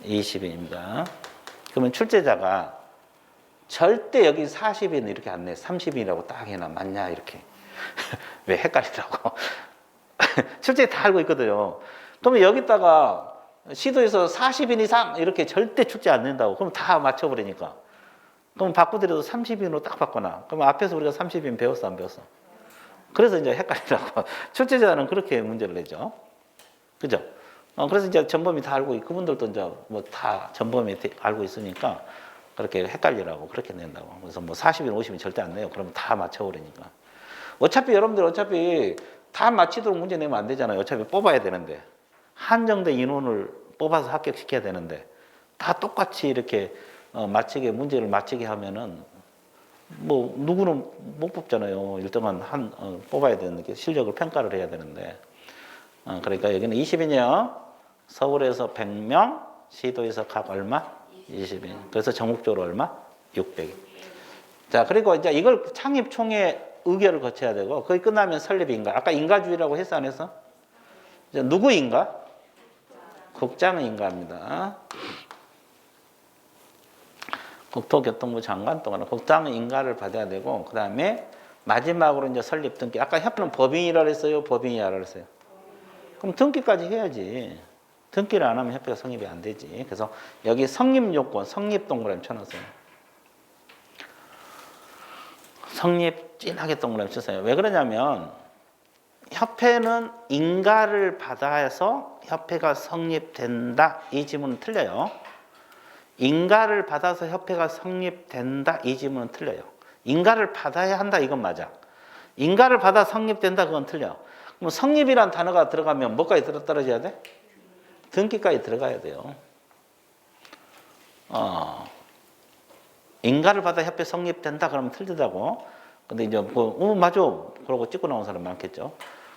20인입니다. 그러면 출제자가 절대 여기 40인 이렇게 안 내. 30인이라고 딱 해놔. 맞냐? 이렇게. 왜 헷갈리더라고. 출제 다 알고 있거든요. 그러면 여기다가 시도에서 40인 이상 이렇게 절대 출제 안 낸다고. 그럼 다 맞춰버리니까. 그럼 바꾸더라도 30인으로 딱 바꿔놔. 그럼 앞에서 우리가 30인 배웠어, 안 배웠어? 그래서 이제 헷갈리라고. 출제자는 그렇게 문제를 내죠. 그죠? 그래서 이제 전범이 다 알고, 그분들도 이제 뭐 다 전범이 알고 있으니까 그렇게 헷갈리라고 그렇게 낸다고. 그래서 뭐 40인, 50인 절대 안 내요. 그러면 다 맞춰버리니까. 어차피 여러분들 다 맞히도록 문제 내면 안 되잖아요. 어차피 뽑아야 되는데. 한정된 인원을 뽑아서 합격시켜야 되는데. 다 똑같이 이렇게 문제를 맞히게 하면은 뭐 누구는 못 뽑잖아요. 일정한 뽑아야 되는 게 실력을 평가를 해야 되는데. 그러니까 여기는 20인이요. 서울에서 100명, 시도에서 각 얼마? 20인. 그래서 전국적으로 얼마? 600인. 자, 그리고 이제 이걸 창립총회 의결을 거쳐야 되고, 거기 끝나면 설립인가. 아까 인가주의라고 했어, 안 했어? 이제 누구 인가? 국장 인가입니다. 국토교통부 장관 또는 국장 인가를 받아야 되고, 그 다음에 마지막으로 이제 설립 등기. 아까 협회는 법인이라 그랬어요? 법인이라 그랬어요? 그럼 등기까지 해야지. 등기를 안 하면 협회가 성립이 안 되지. 그래서 여기 성립 요건, 성립 동그라미 쳐놨어요. 성립 진하게 동그라미 쳤어요. 왜 그러냐면 협회는 인가를 받아서 협회가 성립된다. 이 지문은 틀려요. 인가를 받아서 협회가 성립된다. 이 지문은 틀려요. 인가를 받아야 한다. 이건 맞아. 인가를 받아 성립된다. 그건 틀려. 그럼 성립이란 단어가 들어가면 뭐까지 떨어져야 돼? 등기까지 들어가야 돼요. 인가를 받아 협회 성립된다. 그러면 틀리다고. 근데 이제 맞아. 그러고 찍고 나온 사람 많겠죠.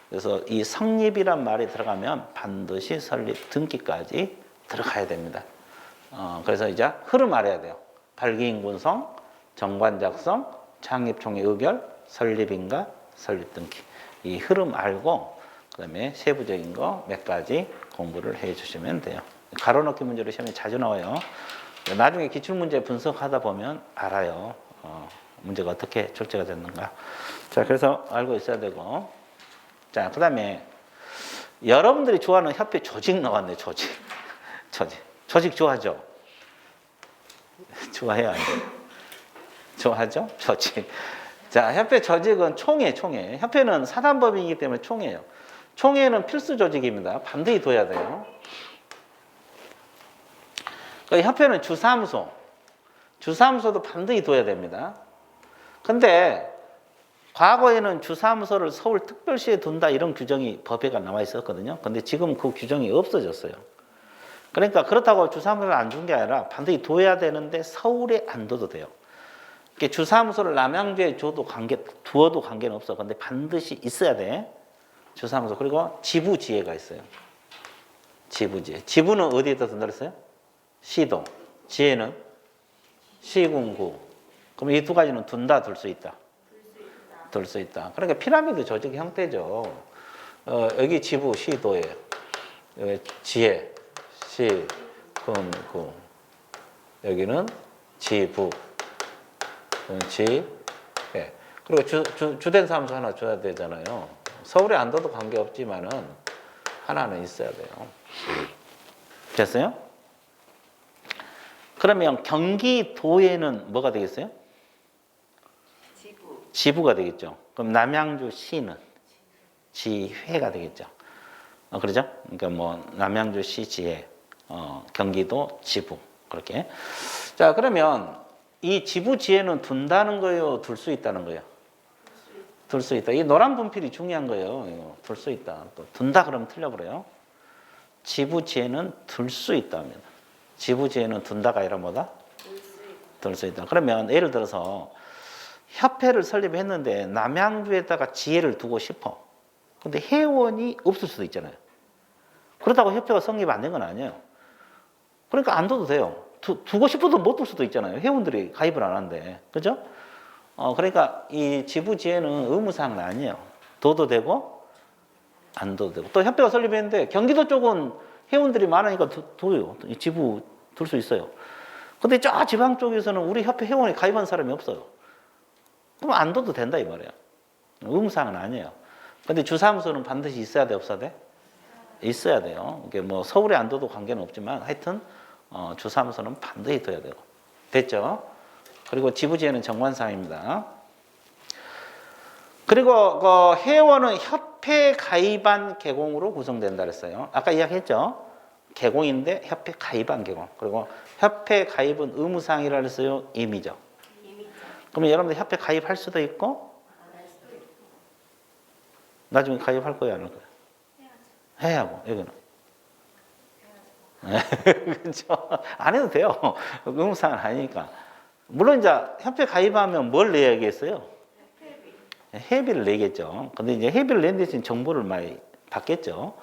그래서 이 성립이란 말이 들어가면 반드시 설립 등기까지 들어가야 됩니다. 그래서 이제 흐름 알아야 돼요. 발기인 군성, 정관 작성, 창립총회 의결, 설립인가, 설립 등기. 이 흐름 알고 그다음에 세부적인 거 몇 가지 공부를 해 주시면 돼요. 가로넣기 문제로 시험에 자주 나와요. 나중에 기출문제 분석하다 보면 알아요. 문제가 어떻게 출제가 됐는가. 자, 그래서 알고 있어야 되고. 자, 그 다음에 여러분들이 좋아하는 협회 조직 나왔네, 조직. 조직 좋아하죠? 좋아해요, 안 돼요? 좋아하죠? 조직. 자, 협회 조직은 총회. 협회는 사단법인이기 때문에 총회예요. 총회는 필수 조직입니다. 반드시 둬야 돼요. 협회는 주사무소도 반드시 둬야 됩니다. 근데 과거에는 주사무소를 서울특별시에 둔다 이런 규정이 법에가 나와 있었거든요. 근데 지금 그 규정이 없어졌어요. 그러니까 그렇다고 주사무소를 안 둔 게 아니라 반드시 둬야 되는데 서울에 안 둬도 돼요. 주사무소를 남양주에 두어도 관계는 없어. 근데 반드시 있어야 돼. 주사무소. 그리고 지부지회가 있어요. 지부지회. 지부는 어디에다 둔다 그랬어요? 시도. 지회는 시군구. 그럼 이 두 가지는 둔다, 둘 수 있다. 둘 수 있다. 그러니까 피라미드 조직 형태죠. 여기 지부, 시도예요. 여기 지회, 시군구. 여기는 지부. 예. 그리고 주된 사무소 하나 줘야 되잖아요. 서울에 안 둬도 관계없지만은 하나는 있어야 돼요. 됐어요? 그러면 경기도에는 뭐가 되겠어요? 지부가 되겠죠. 그럼 남양주시는 지회가 되겠죠. 그러죠? 그러니까 뭐 남양주시 지회, 경기도 지부 그렇게. 자, 그러면 이 지부 지회는 둔다는 거예요, 둘 수 있다는 거예요? 둘 수 있다. 이 노란 분필이 중요한 거예요. 둘 수 있다. 또 둔다 그러면 틀려버려요. 지부 지회는 둘 수 있답니다. 지부 지회는 둔다가 아니라 뭐다? 둘 수 있다. 그러면 예를 들어서 협회를 설립했는데 남양주에다가 지회를 두고 싶어. 근데 회원이 없을 수도 있잖아요. 그렇다고 협회가 성립 안 된 건 아니에요. 그러니까 안 둬도 돼요. 두고 싶어도 못 둘 수도 있잖아요. 회원들이 가입을 안 한대. 그죠? 그러니까 이 지부지회는 의무사항은 아니에요. 둬도 되고 안 둬도 되고. 또 협회가 설립했는데 경기도 쪽은 회원들이 많으니까 둬요. 지부 둘 수 있어요. 근데 저 지방 쪽에서는 우리 협회 회원이 가입한 사람이 없어요. 그럼 안 둬도 된다 이 말이에요. 의무사항은 아니에요. 근데 주사무소는 반드시 있어야 돼, 없어야 돼? 있어야 돼요. 이게 뭐 서울에 안 둬도 관계는 없지만 하여튼 주사무소는 반드시 둬야 되고. 됐죠? 그리고 지부지회는 정관사항입니다. 그리고 그 회원은 협회 가입한 계공으로 구성된다 그랬어요. 아까 이야기했죠? 계공인데 협회 가입한 계공. 그리고 협회 가입은 의무사항이라 그랬어요? 임의적. 그러면 여러분들 협회 가입할 수도 있고 나중에 가입할 거예요, 안 할 거예요? 해야고, 여기는. 그렇죠. 안 해도 돼요. 의무사항은 아니니까. 물론 이제 협회 가입하면 뭘 내야겠어요? 회비를 내겠죠. 근데 이제 회비를 낸 대신 정보를 많이 받겠죠.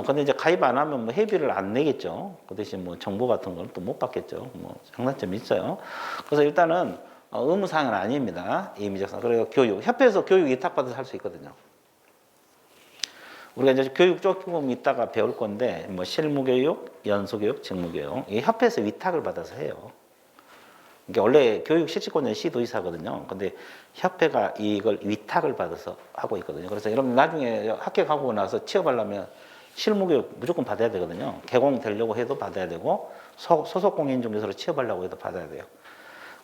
근데 이제 가입 안 하면 뭐 회비를 안 내겠죠. 그 대신 뭐 정보 같은 걸 또 못 받겠죠. 뭐 장단점이 있어요. 그래서 일단은 의무사항은 아닙니다. 임의적상. 그리고 교육. 협회에서 교육 위탁받아서 할 수 있거든요. 우리가 이제 교육 조금 이따가 배울 건데, 뭐 실무교육, 연수교육, 직무교육. 이 협회에서 위탁을 받아서 해요. 이게 원래 교육 실시권자는 시도의사거든요. 근데 협회가 이걸 위탁을 받아서 하고 있거든요. 그래서 여러분 나중에 합격하고 나서 취업하려면 실무교육 무조건 받아야 되거든요. 개공되려고 해도 받아야 되고, 소속 공인중개사로 취업하려고 해도 받아야 돼요.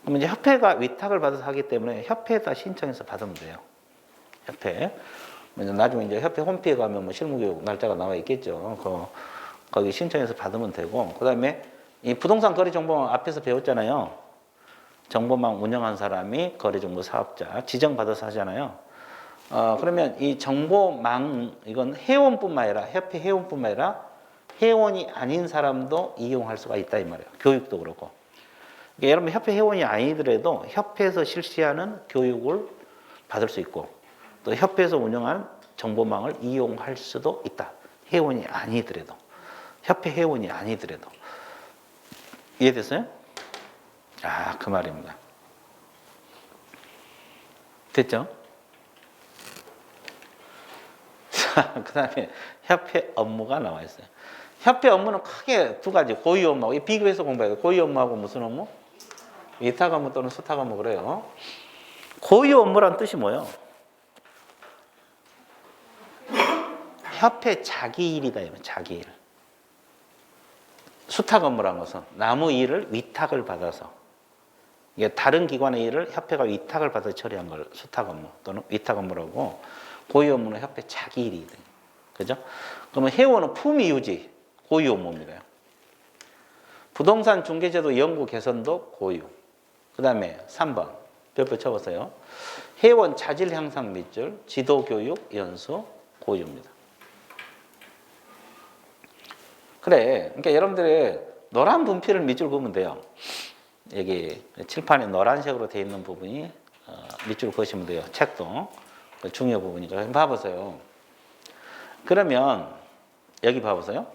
그러면 이제 협회가 위탁을 받아서 하기 때문에 협회에다 신청해서 받으면 돼요. 협회. 나중에 이제 협회 홈페이지에 가면 뭐 실무교육 날짜가 나와 있겠죠. 거기 신청해서 받으면 되고, 그 다음에 이 부동산 거래 정보망 앞에서 배웠잖아요. 정보망 운영한 사람이 거래정보 사업자 지정받아서 하잖아요. 그러면 이 정보망 이건 회원뿐만 아니라 협회 회원뿐만 아니라 회원이 아닌 사람도 이용할 수가 있다 이 말이에요. 교육도 그렇고. 그러니까 여러분 협회 회원이 아니더라도 협회에서 실시하는 교육을 받을 수 있고, 또 협회에서 운영한 정보망을 이용할 수도 있다. 회원이 아니더라도. 협회 회원이 아니더라도. 이해됐어요? 그 말입니다. 됐죠? 자, 그 다음에 협회 업무가 나와 있어요. 협회 업무는 크게 두 가지, 고유 업무하고, 이 비교해서 공부해야 돼요. 고유 업무하고 무슨 업무? 위탁 업무 또는 수탁 업무 그래요. 고유 업무란 뜻이 뭐예요? 협회 자기 일이다, 자기 일. 수탁 업무란 것은 남의 일을 위탁을 받아서, 이게 다른 기관의 일을 협회가 위탁을 받아 처리한 걸 수탁 업무 또는 위탁 업무라고, 고유 업무는 협회 자기 일이다. 그죠? 그러면 회원은 품위 유지, 고유 업무입니다. 부동산 중개제도 연구 개선도 고유. 그 다음에 3번, 별표 쳐보세요. 회원 자질 향상 밑줄, 지도 교육, 연수, 고유입니다. 그래, 그러니까 여러분들의 노란 분필을 밑줄 그으면 돼요. 여기 칠판에 노란색으로 되어 있는 부분이 밑줄 그으시면 돼요. 책도 중요 부분이니까 봐보세요. 그러면 여기 봐보세요.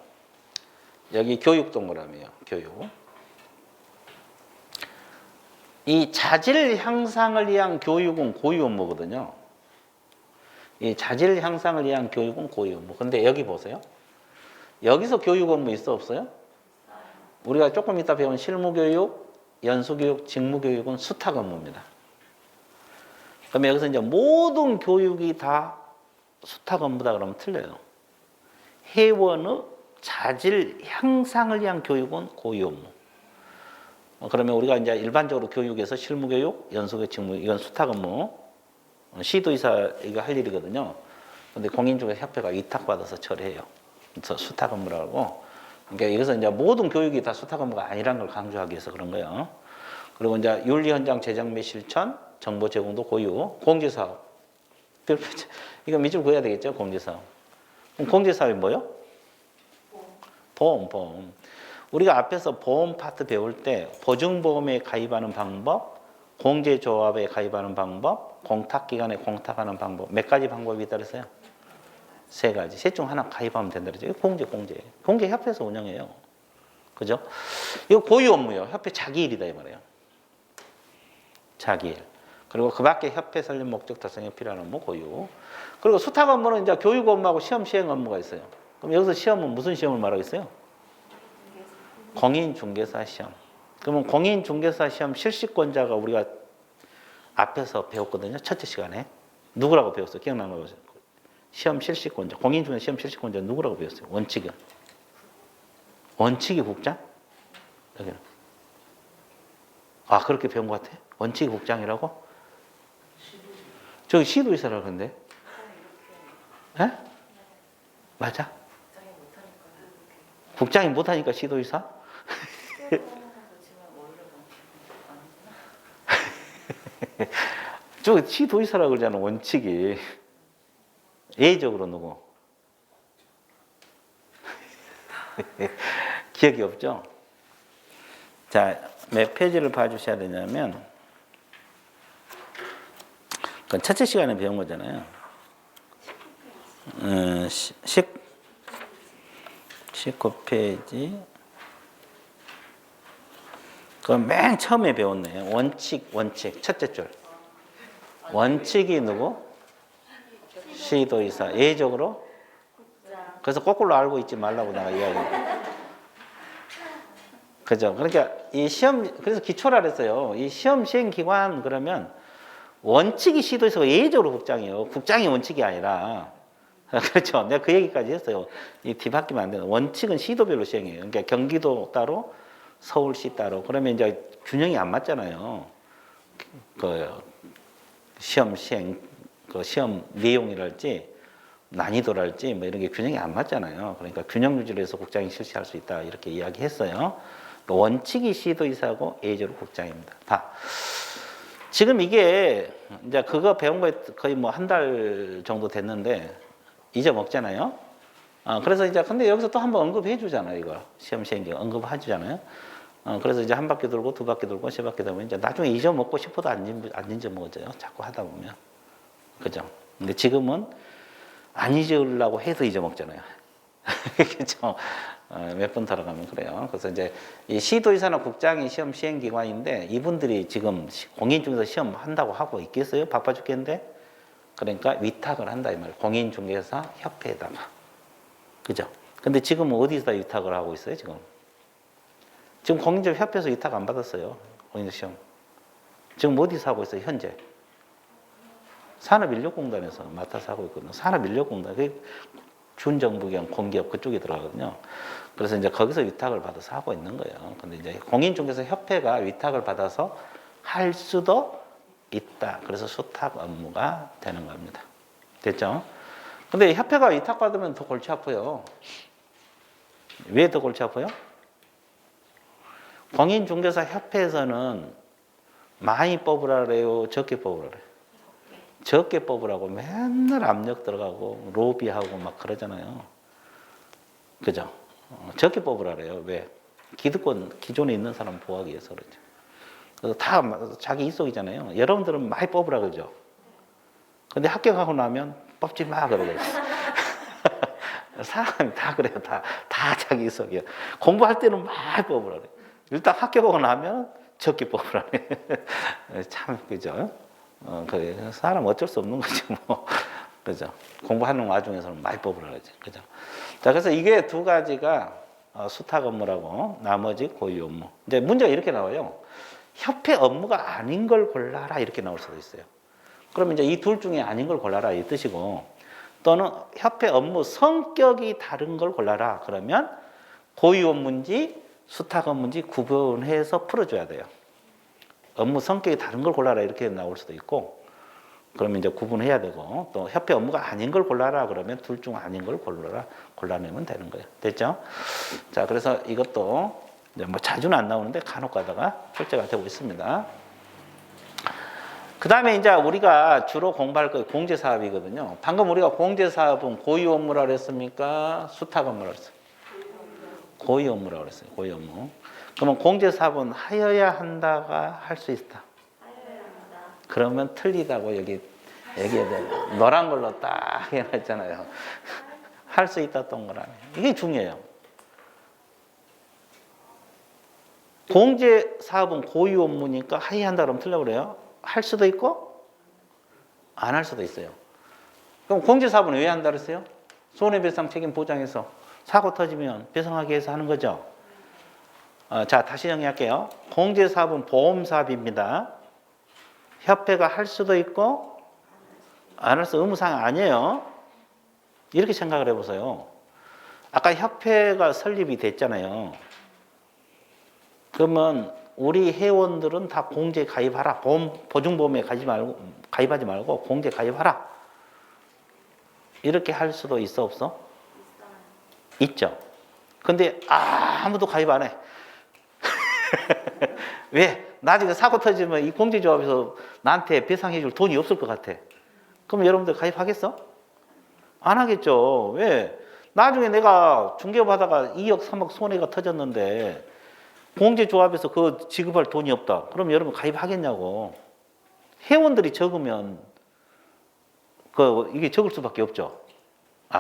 여기 교육 동그라미요. 교육. 이 자질 향상을 위한 교육은 고유 업무거든요. 이 자질 향상을 위한 교육은 고유 업무. 근데 여기 보세요. 여기서 교육 업무 있어 없어요? 우리가 조금 이따 배운 실무교육, 연수교육, 직무교육은 수탁 업무입니다. 그러면 여기서 이제 모든 교육이 다 수탁 업무다 그러면 틀려요. 회원의 자질 향상을 위한 교육은 고유 업무. 그러면 우리가 이제 일반적으로 교육에서 실무교육, 연수교육, 직무 이건 수탁 업무, 시도이사 이거 할 일이거든요. 근데 공인중개협회가 위탁받아서 처리해요. 그래서 수탁 업무라고. 그러니까 여기서 이제 모든 교육이 다 수탁 업무가 아니라는 걸 강조하기 위해서 그런 거예요. 그리고 이제 윤리 현장 제작 및 실천, 정보 제공도 고유, 공제사업. 이거 밑줄 그어야 되겠죠, 공제사업. 그럼 공제사업이 뭐요? 보험. 우리가 앞에서 보험 파트 배울 때 보증보험에 가입하는 방법, 공제조합에 가입하는 방법, 공탁기관에 공탁하는 방법 몇 가지 방법이 있다 그랬어요? 3가지. 셋 중 하나 가입하면 된다 그랬죠. 이거 공제협회에서 운영해요. 그죠? 이거 고유 업무예요. 협회 자기 일이다 이 말이에요. 자기 일. 그리고 그 밖에 협회 설립 목적 달성에 필요한 업무 고유. 그리고 수탁 업무는 이제 교육 업무하고 시험 시행 업무가 있어요. 그럼 여기서 시험은 무슨 시험을 말하겠어요? 공인중개사 시험. 그러면 공인중개사 시험 실시권자가 우리가 앞에서 배웠거든요. 첫째 시간에. 누구라고 배웠어요? 기억나는 거 보세요. 시험 실시권자. 공인중개사 시험 실시권자 누구라고 배웠어요? 원칙이. 원칙이 국장? 여기는. 아, 그렇게 배운 것 같아? 원칙이 국장이라고? 저기 시도이사라고 그러는데. 에? 맞아? 국장이 못하니까 시도이사? 저 시도이사라고 그러잖아, 원칙이. 예의적으로 누구? 기억이 없죠? 자, 몇 페이지를 봐주셔야 되냐면, 그건 첫째 시간에 배운 거잖아요. 19페이지. 그건 맨 처음에 배웠네요. 원칙. 첫째 줄. 원칙이 누구? 시도이사. 예의적으로? 그래서 거꾸로 알고 있지 말라고 내가 이야기해요. 그죠? 그러니까 이 시험, 그래서 기초라 그랬어요. 이 시험 시행 기관 그러면 원칙이 시도이사가 예의적으로 국장이에요. 국장이 원칙이 아니라. 그렇죠. 내가 그 얘기까지 했어요. 이 뒤바뀌면 안 되는. 원칙은 시도별로 시행해요. 그러니까 경기도 따로, 서울시 따로. 그러면 이제 균형이 안 맞잖아요. 그 시험 시행, 그 시험 내용이랄지 난이도랄지 뭐 이런 게 균형이 안 맞잖아요. 그러니까 균형 유지를 해서 국장이 실시할 수 있다 이렇게 이야기했어요. 원칙이 시도이사고 예의적으로 국장입니다. 봐. 지금 이게 이제 그거 배운 거에 거의 뭐 한 달 정도 됐는데 잊어먹잖아요. 그래서 이제 근데 여기서 또 한번 언급해 주잖아요. 이거 시험 시행기 언급해 주잖아요. 그래서 이제 한 바퀴 돌고 두 바퀴 돌고 세 바퀴 돌면 이제 나중에 잊어먹고 싶어도 안 잊어먹어져요. 자꾸 하다 보면. 그죠? 근데 지금은 안 잊으려고 해서 잊어먹잖아요. 그렇죠? 몇 번 들어가면 그래요. 그래서 이제 이 시도지사나 국장이 시험 시행기관인데 이분들이 지금 공인중개사 시험 한다고 하고 있겠어요? 바빠 죽겠는데? 그러니까 위탁을 한다 이 말이에요. 공인중개사 협회에다가. 그죠? 근데 지금 어디서 위탁을 하고 있어요, 지금? 지금 공인중개사 협회에서 위탁 안 받았어요. 공인중개사 시험. 지금 어디서 하고 있어요, 현재? 산업인력공단에서 맡아서 하고 있거든요. 산업인력공단. 그게 준정부경 공기업 그쪽에 들어가거든요. 그래서 이제 거기서 위탁을 받아서 하고 있는 거예요. 근데 이제 공인중개사 협회가 위탁을 받아서 할 수도 있다. 그래서 수탁 업무가 되는 겁니다. 됐죠? 근데 협회가 위탁 받으면 더 골치 아파요. 왜 더 골치 아파요? 공인중개사 협회에서는 많이 뽑으라 그래요? 적게 뽑으라 그래요? 적게 뽑으라고 맨날 압력 들어가고 로비하고 막 그러잖아요. 그죠? 적게 뽑으라 그래요. 왜? 기득권 기존에 있는 사람 보호하기 위해서 그러죠. 그래서 다 자기 이속이잖아요. 여러분들은 많이 뽑으라 그러죠. 근데 합격하고 나면 뽑지 마 그러고 사람이 다 그래요. 다 자기 이속이에요. 공부할 때는 많이 뽑으라 그래요. 일단 합격하고 나면 적게 뽑으라 그래요. 참 그죠? 그 사람 어쩔 수 없는 거죠, 뭐. 그죠? 공부하는 와중에서는 많이 뽑으라 그러죠. 그죠? 자, 그래서 이게 두 가지가 수탁 업무라고 나머지 고유 업무. 이제 문제가 이렇게 나와요. 협회 업무가 아닌 걸 골라라 이렇게 나올 수도 있어요. 그러면 이제 이 둘 중에 아닌 걸 골라라 이 뜻이고 또는 협회 업무 성격이 다른 걸 골라라 그러면 고유 업무인지 수탁 업무인지 구분해서 풀어줘야 돼요. 업무 성격이 다른 걸 골라라 이렇게 나올 수도 있고 그러면 이제 구분해야 되고 또 협회 업무가 아닌 걸 골라라 그러면 둘 중 아닌 걸 골라내면 되는 거예요. 됐죠? 자, 그래서 이것도 이제 뭐 자주는 안 나오는데 간혹 가다가 출제가 되고 있습니다. 그 다음에 이제 우리가 주로 공부할 거 공제사업이거든요. 방금 우리가 공제사업은 고유 업무라고 그랬습니까? 수탁 업무라고 그랬어요? 고유 업무라고 그랬어요. 고유 업무. 그러면 공제사업은 하여야 한다가 할 수 있다. 그러면 틀리다고 여기 얘기해야 돼요. 노란 걸로 딱 해놨잖아요. 할 수 있다 동그라미. 이게 중요해요. 공제사업은 고유 업무니까 하여야 한다 그러면 틀려고 그래요. 할 수도 있고 안 할 수도 있어요. 그럼 공제사업은 왜 한다 그랬어요? 손해배상 책임 보장해서 사고 터지면 배상하기 위해서 하는 거죠. 자, 다시 정리할게요. 공제사업은 보험사업입니다. 협회가 할 수도 있고 안 할 수 의무사항 아니에요. 이렇게 생각을 해보세요. 아까 협회가 설립이 됐잖아요. 그러면 우리 회원들은 다 공제 가입하라. 보증보험에 가입하지 말고 공제 가입하라. 이렇게 할 수도 있어 없어? 있죠. 근데 아무도 가입 안 해. 왜? 나중에 사고 터지면 이 공제조합에서 나한테 배상해 줄 돈이 없을 것 같아. 그럼 여러분들 가입하겠어? 안 하겠죠. 왜? 나중에 내가 중개업하다가 2억, 3억 손해가 터졌는데 공제조합에서 그거 지급할 돈이 없다. 그럼 여러분 가입하겠냐고. 회원들이 적으면 이게 적을 수밖에 없죠.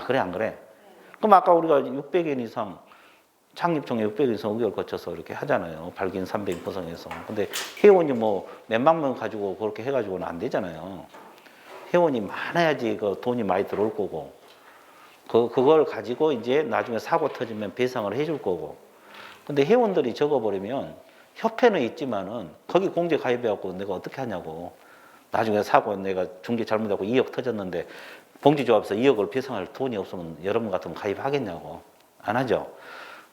그래 안 그래? 그럼 아까 우리가 600엔 이상 창립총회 600엔 이상 의결 거쳐서 이렇게 하잖아요. 발기인 300인 구성해서. 근데 회원이 뭐 몇만 명 가지고 그렇게 해가지고는 안 되잖아요. 회원이 많아야지 그 돈이 많이 들어올 거고 그걸 가지고 이제 나중에 사고 터지면 배상을 해줄 거고. 근데 회원들이 적어버리면 협회는 있지만은 거기 공제 가입해갖고 내가 어떻게 하냐고. 나중에 사고 내가 중개 잘못하고 2억 터졌는데 봉지조합에서 2억을 배상할 돈이 없으면 여러분 같으면 가입하겠냐고. 안 하죠.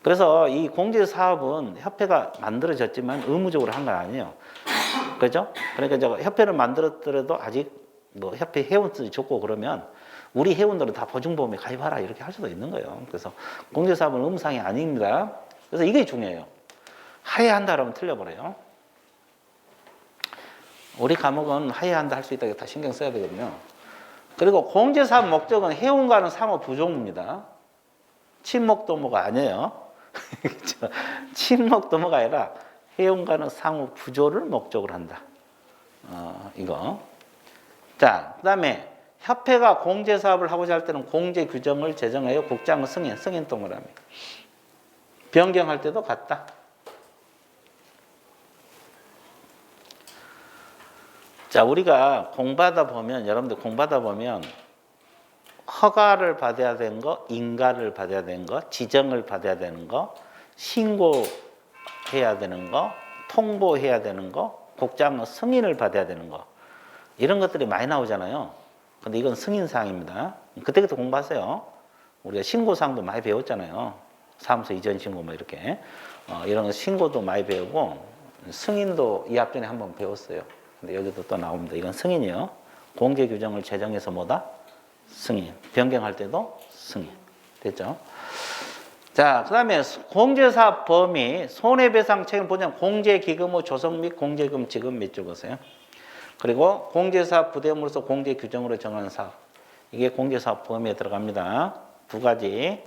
그래서 이 공제사업은 협회가 만들어졌지만 의무적으로 한 건 아니에요. 그죠? 그러니까 제가 협회를 만들었더라도 아직 뭐 협회 회원들이 좋고 그러면 우리 회원들은 다 보증보험에 가입하라 이렇게 할 수도 있는 거예요. 그래서 공제사업은 의무사항이 아닙니다. 그래서 이게 중요해요. 하여야 한다 그러면 틀려버려요. 우리 과목은 하여야 한다 할 수 있다 다 신경 써야 되거든요. 그리고 공제사업 목적은 회원과는 상호 부조입니다. 친목도모가 아니에요. 친목도모가 아니라 회원과는 상호 부조를 목적으로 한다. 이거. 자, 그 다음에 협회가 공제사업을 하고자 할 때는 공제 규정을 제정하여 국장은 승인 동그라미. 변경할 때도 같다. 자, 우리가 공부하다 보면, 여러분들 공부하다 보면 허가를 받아야 되는 거, 인가를 받아야 되는 거, 지정을 받아야 되는 거, 신고해야 되는 거, 통보해야 되는 거, 국장 승인을 받아야 되는 거, 이런 것들이 많이 나오잖아요. 근데 이건 승인사항입니다. 그때그때 공부하세요. 우리가 신고사항도 많이 배웠잖아요. 사무소 이전 신고 뭐 이렇게 이런 거 신고도 많이 배우고, 승인도 이 앞전에 한번 배웠어요. 근데 여기도 또 나옵니다. 이건 승인이요. 공개 규정을 제정해서 뭐다? 승인. 변경할 때도 승인. 됐죠? 자, 그 다음에 공제사업 범위, 손해배상 책임 보장, 공제기금의 조성 및 공제금 지급 밑줄 보세요. 그리고 공제사업 부대물로서 공제 규정으로 정하는 사업. 이게 공제사업 범위에 들어갑니다. 두 가지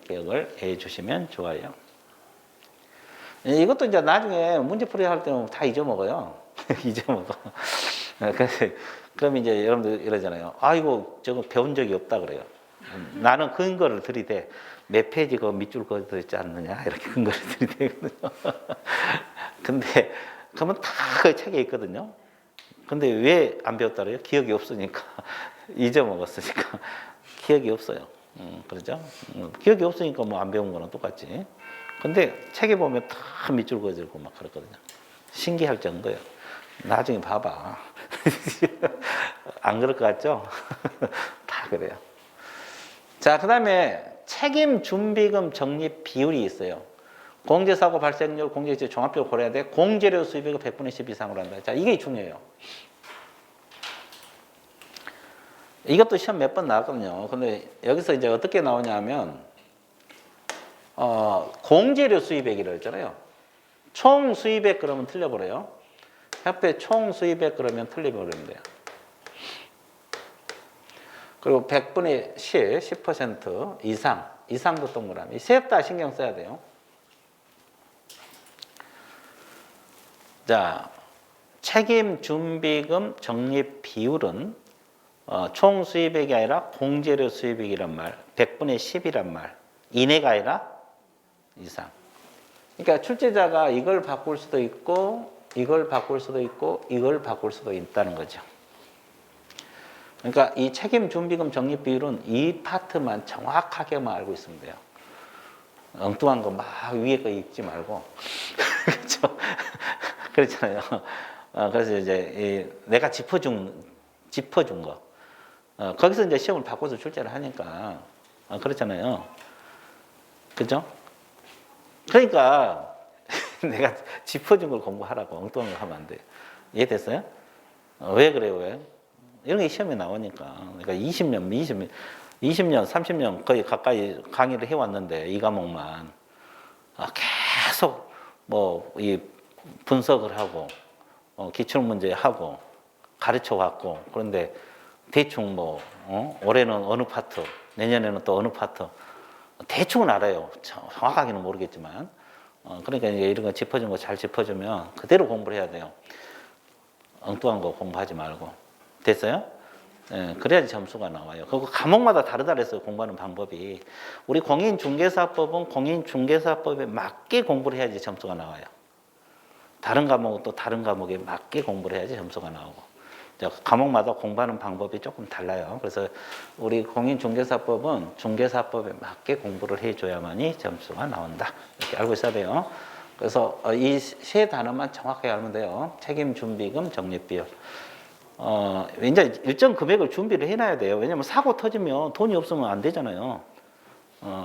기억을 해 주시면 좋아요. 이것도 이제 나중에 문제풀이 할 때는 다 잊어먹어요. 잊어먹어. 그럼 이제 여러분들 이러잖아요. 아이고, 저거 배운 적이 없다 그래요. 나는 근거를 들이대. 몇 페이지 그 밑줄 그어 있지 않느냐? 이렇게 근거를 들이대거든요. 근데, 그러면 다 그 책에 있거든요. 근데 왜 안 배웠다 그래요? 기억이 없으니까. 잊어먹었으니까. 기억이 없어요. 그러죠? 기억이 없으니까 뭐 안 배운 거랑 똑같지. 근데 책에 보면 다 밑줄 그어지고 막 그렇거든요. 신기할 정도예요. 나중에 봐봐. 안 그럴 것 같죠? 다 그래요. 자, 그 다음에 책임 준비금 적립 비율이 있어요. 공제사고 발생률, 공제재 종합적으로 고려해야 돼. 공제료 수입액의 100분의 10 이상으로 한다. 자, 이게 중요해요. 이것도 시험 몇 번 나왔거든요. 근데 여기서 이제 어떻게 나오냐면, 공제료 수입액이라고 했잖아요. 총 수입액 그러면 틀려버려요. 협회 총 수입액 그러면 틀려버리면 돼요. 그리고 100분의 10, 10% 이상도 동그라미. 셋 다 신경 써야 돼요. 자, 책임 준비금 적립 비율은 총 수입액이 아니라 공제료 수입액이란 말, 100분의 10이란 말, 이내가 아니라 이상. 그러니까 출제자가 이걸 바꿀 수도 있고, 이걸 바꿀 수도 있고, 이걸 바꿀 수도 있다는 거죠. 그러니까 이 책임 준비금 적립 비율은 이 파트만 정확하게만 알고 있으면 돼요. 엉뚱한 거 막 위에 거 읽지 말고. 그렇죠? 그렇잖아요. 그래서 이제 내가 짚어준 거. 거기서 이제 시험을 바꿔서 출제를 하니까. 그렇잖아요. 그죠? 그러니까 내가 짚어준 걸 공부하라고 엉뚱한 거 하면 안 돼. 이해됐어요? 왜 그래요? 왜? 이런 게 시험에 나오니까. 그러니까 20년, 30년 거의 가까이 강의를 해왔는데 이 과목만 계속 뭐 이 분석을 하고 기출문제 하고 가르쳐 왔고, 그런데 대충 뭐 올해는 어느 파트, 내년에는 또 어느 파트 대충은 알아요. 정확하게는 모르겠지만. 그러니까 이제 이런 거 짚어준 거 잘 짚어주면 그대로 공부를 해야 돼요. 엉뚱한 거 공부하지 말고. 됐어요? 예, 그래야지 점수가 나와요. 그리고 과목마다 다르다 그랬어요. 공부하는 방법이. 우리 공인중개사법은 공인중개사법에 맞게 공부를 해야지 점수가 나와요. 다른 과목은 또 다른 과목에 맞게 공부를 해야지 점수가 나오고. 과목마다 공부하는 방법이 조금 달라요. 그래서 우리 공인중개사법은 중개사법에 맞게 공부를 해줘야만이 점수가 나온다. 이렇게 알고 있어야 돼요. 그래서 이 세 단어만 정확하게 알면 돼요. 책임준비금 적립비율. 이제 일정 금액을 준비를 해놔야 돼요. 왜냐면 사고 터지면 돈이 없으면 안 되잖아요.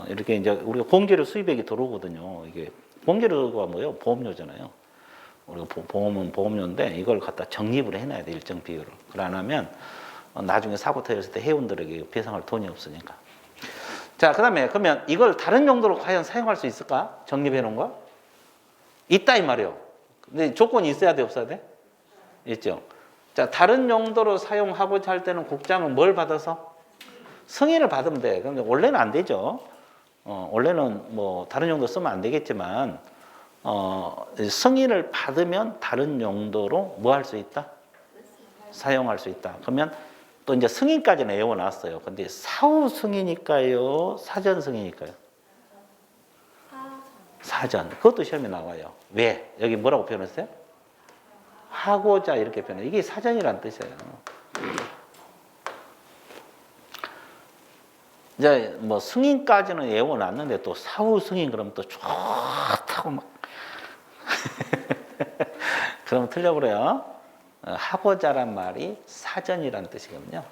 이렇게 이제 우리가 공제료 수입액이 들어오거든요. 이게 공제료가 뭐예요? 보험료잖아요. 우리가 보험은 보험료인데 이걸 갖다 적립을 해놔야 돼, 일정 비율을. 그걸 안 하면 나중에 사고 터졌을 때 회원들에게 배상할 돈이 없으니까. 자, 그다음에 그러면 이걸 다른 용도로 과연 사용할 수 있을까? 적립해 놓은 거? 있다 이 말이에요. 근데 조건이 있어야 돼, 없어야 돼? 있죠. 자, 다른 용도로 사용하고자 할 때는 국장은 뭘 받아서? 승인을 받으면 돼. 그런데 원래는 안 되죠. 원래는 뭐 다른 용도 쓰면 안 되겠지만 승인을 받으면 다른 용도로 뭐 할 수 있다? 사용할 수 있다. 그러면 또 이제 승인까지는 외워놨어요. 근데 사후 승인일까요? 사전 승인일까요? 사전. 그것도 시험에 나와요. 왜? 여기 뭐라고 표현했어요? 하고자 이렇게 표현해요. 이게 사전이란 뜻이에요. 이제 뭐 승인까지는 외워놨는데 또 사후 승인 그러면 또 좋다고 막 그러면 틀려버려요. 하고자란 말이 사전이란 뜻이거든요.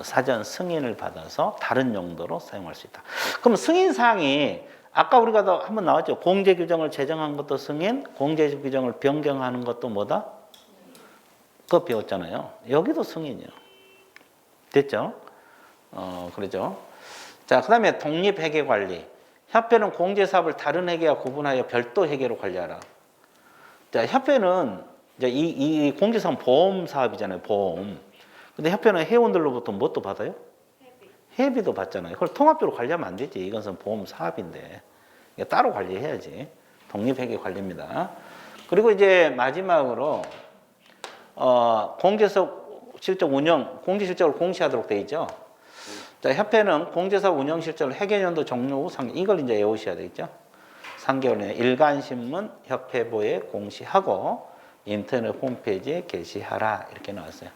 사전 승인을 받아서 다른 용도로 사용할 수 있다. 그럼 승인사항이 아까 우리가 더 한번 나왔죠. 공제 규정을 제정한 것도 승인, 공제 규정을 변경하는 것도 뭐다? 그거 배웠잖아요. 여기도 승인이요. 됐죠? 그러죠. 자, 그 다음에 독립회계관리. 협회는 공제사업을 다른 회계와 구분하여 별도 회계로 관리하라. 자, 협회는 이제 이 공제사업은 보험 사업이잖아요. 보험. 근데 협회는 회원들로부터 뭣도 받아요? 회비도 받잖아요. 그걸 통합적으로 관리하면 안 되지. 이것은 보험 사업인데. 따로 관리해야지. 독립회계 관리입니다. 그리고 이제 마지막으로 공제사업 실적 운영, 공제 실적을 공시하도록 돼 있죠. 자, 협회는 공제사업 운영 실적을 회계연도 종료 후 이걸 이제 외우셔야 되겠죠. 3개월 내에 일간신문 협회보에 공시하고 인터넷 홈페이지에 게시하라 이렇게 나왔어요.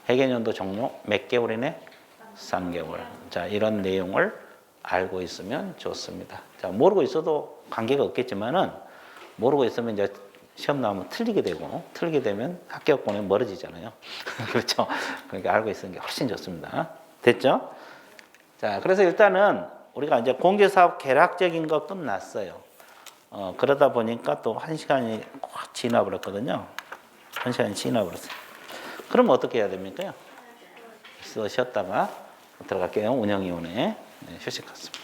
회계연도 종료 몇 개월이네? 3개월. 자, 이런 내용을 알고 있으면 좋습니다. 자, 모르고 있어도 관계가 없겠지만은 모르고 있으면 이제 시험 나오면 틀리게 되고 틀리게 되면 합격권이 멀어지잖아요. 그렇죠? 그러니까 알고 있는 게 훨씬 좋습니다. 됐죠? 자, 그래서 일단은 우리가 이제 공제사업 개략적인 거 끝났어요. 그러다 보니까 또 1시간이 확 지나버렸거든요. 1시간이 지나버렸어요. 그럼 어떻게 해야 됩니까? 쉬었다가 들어갈게요. 운영위원회. 네, 휴식 같습니다.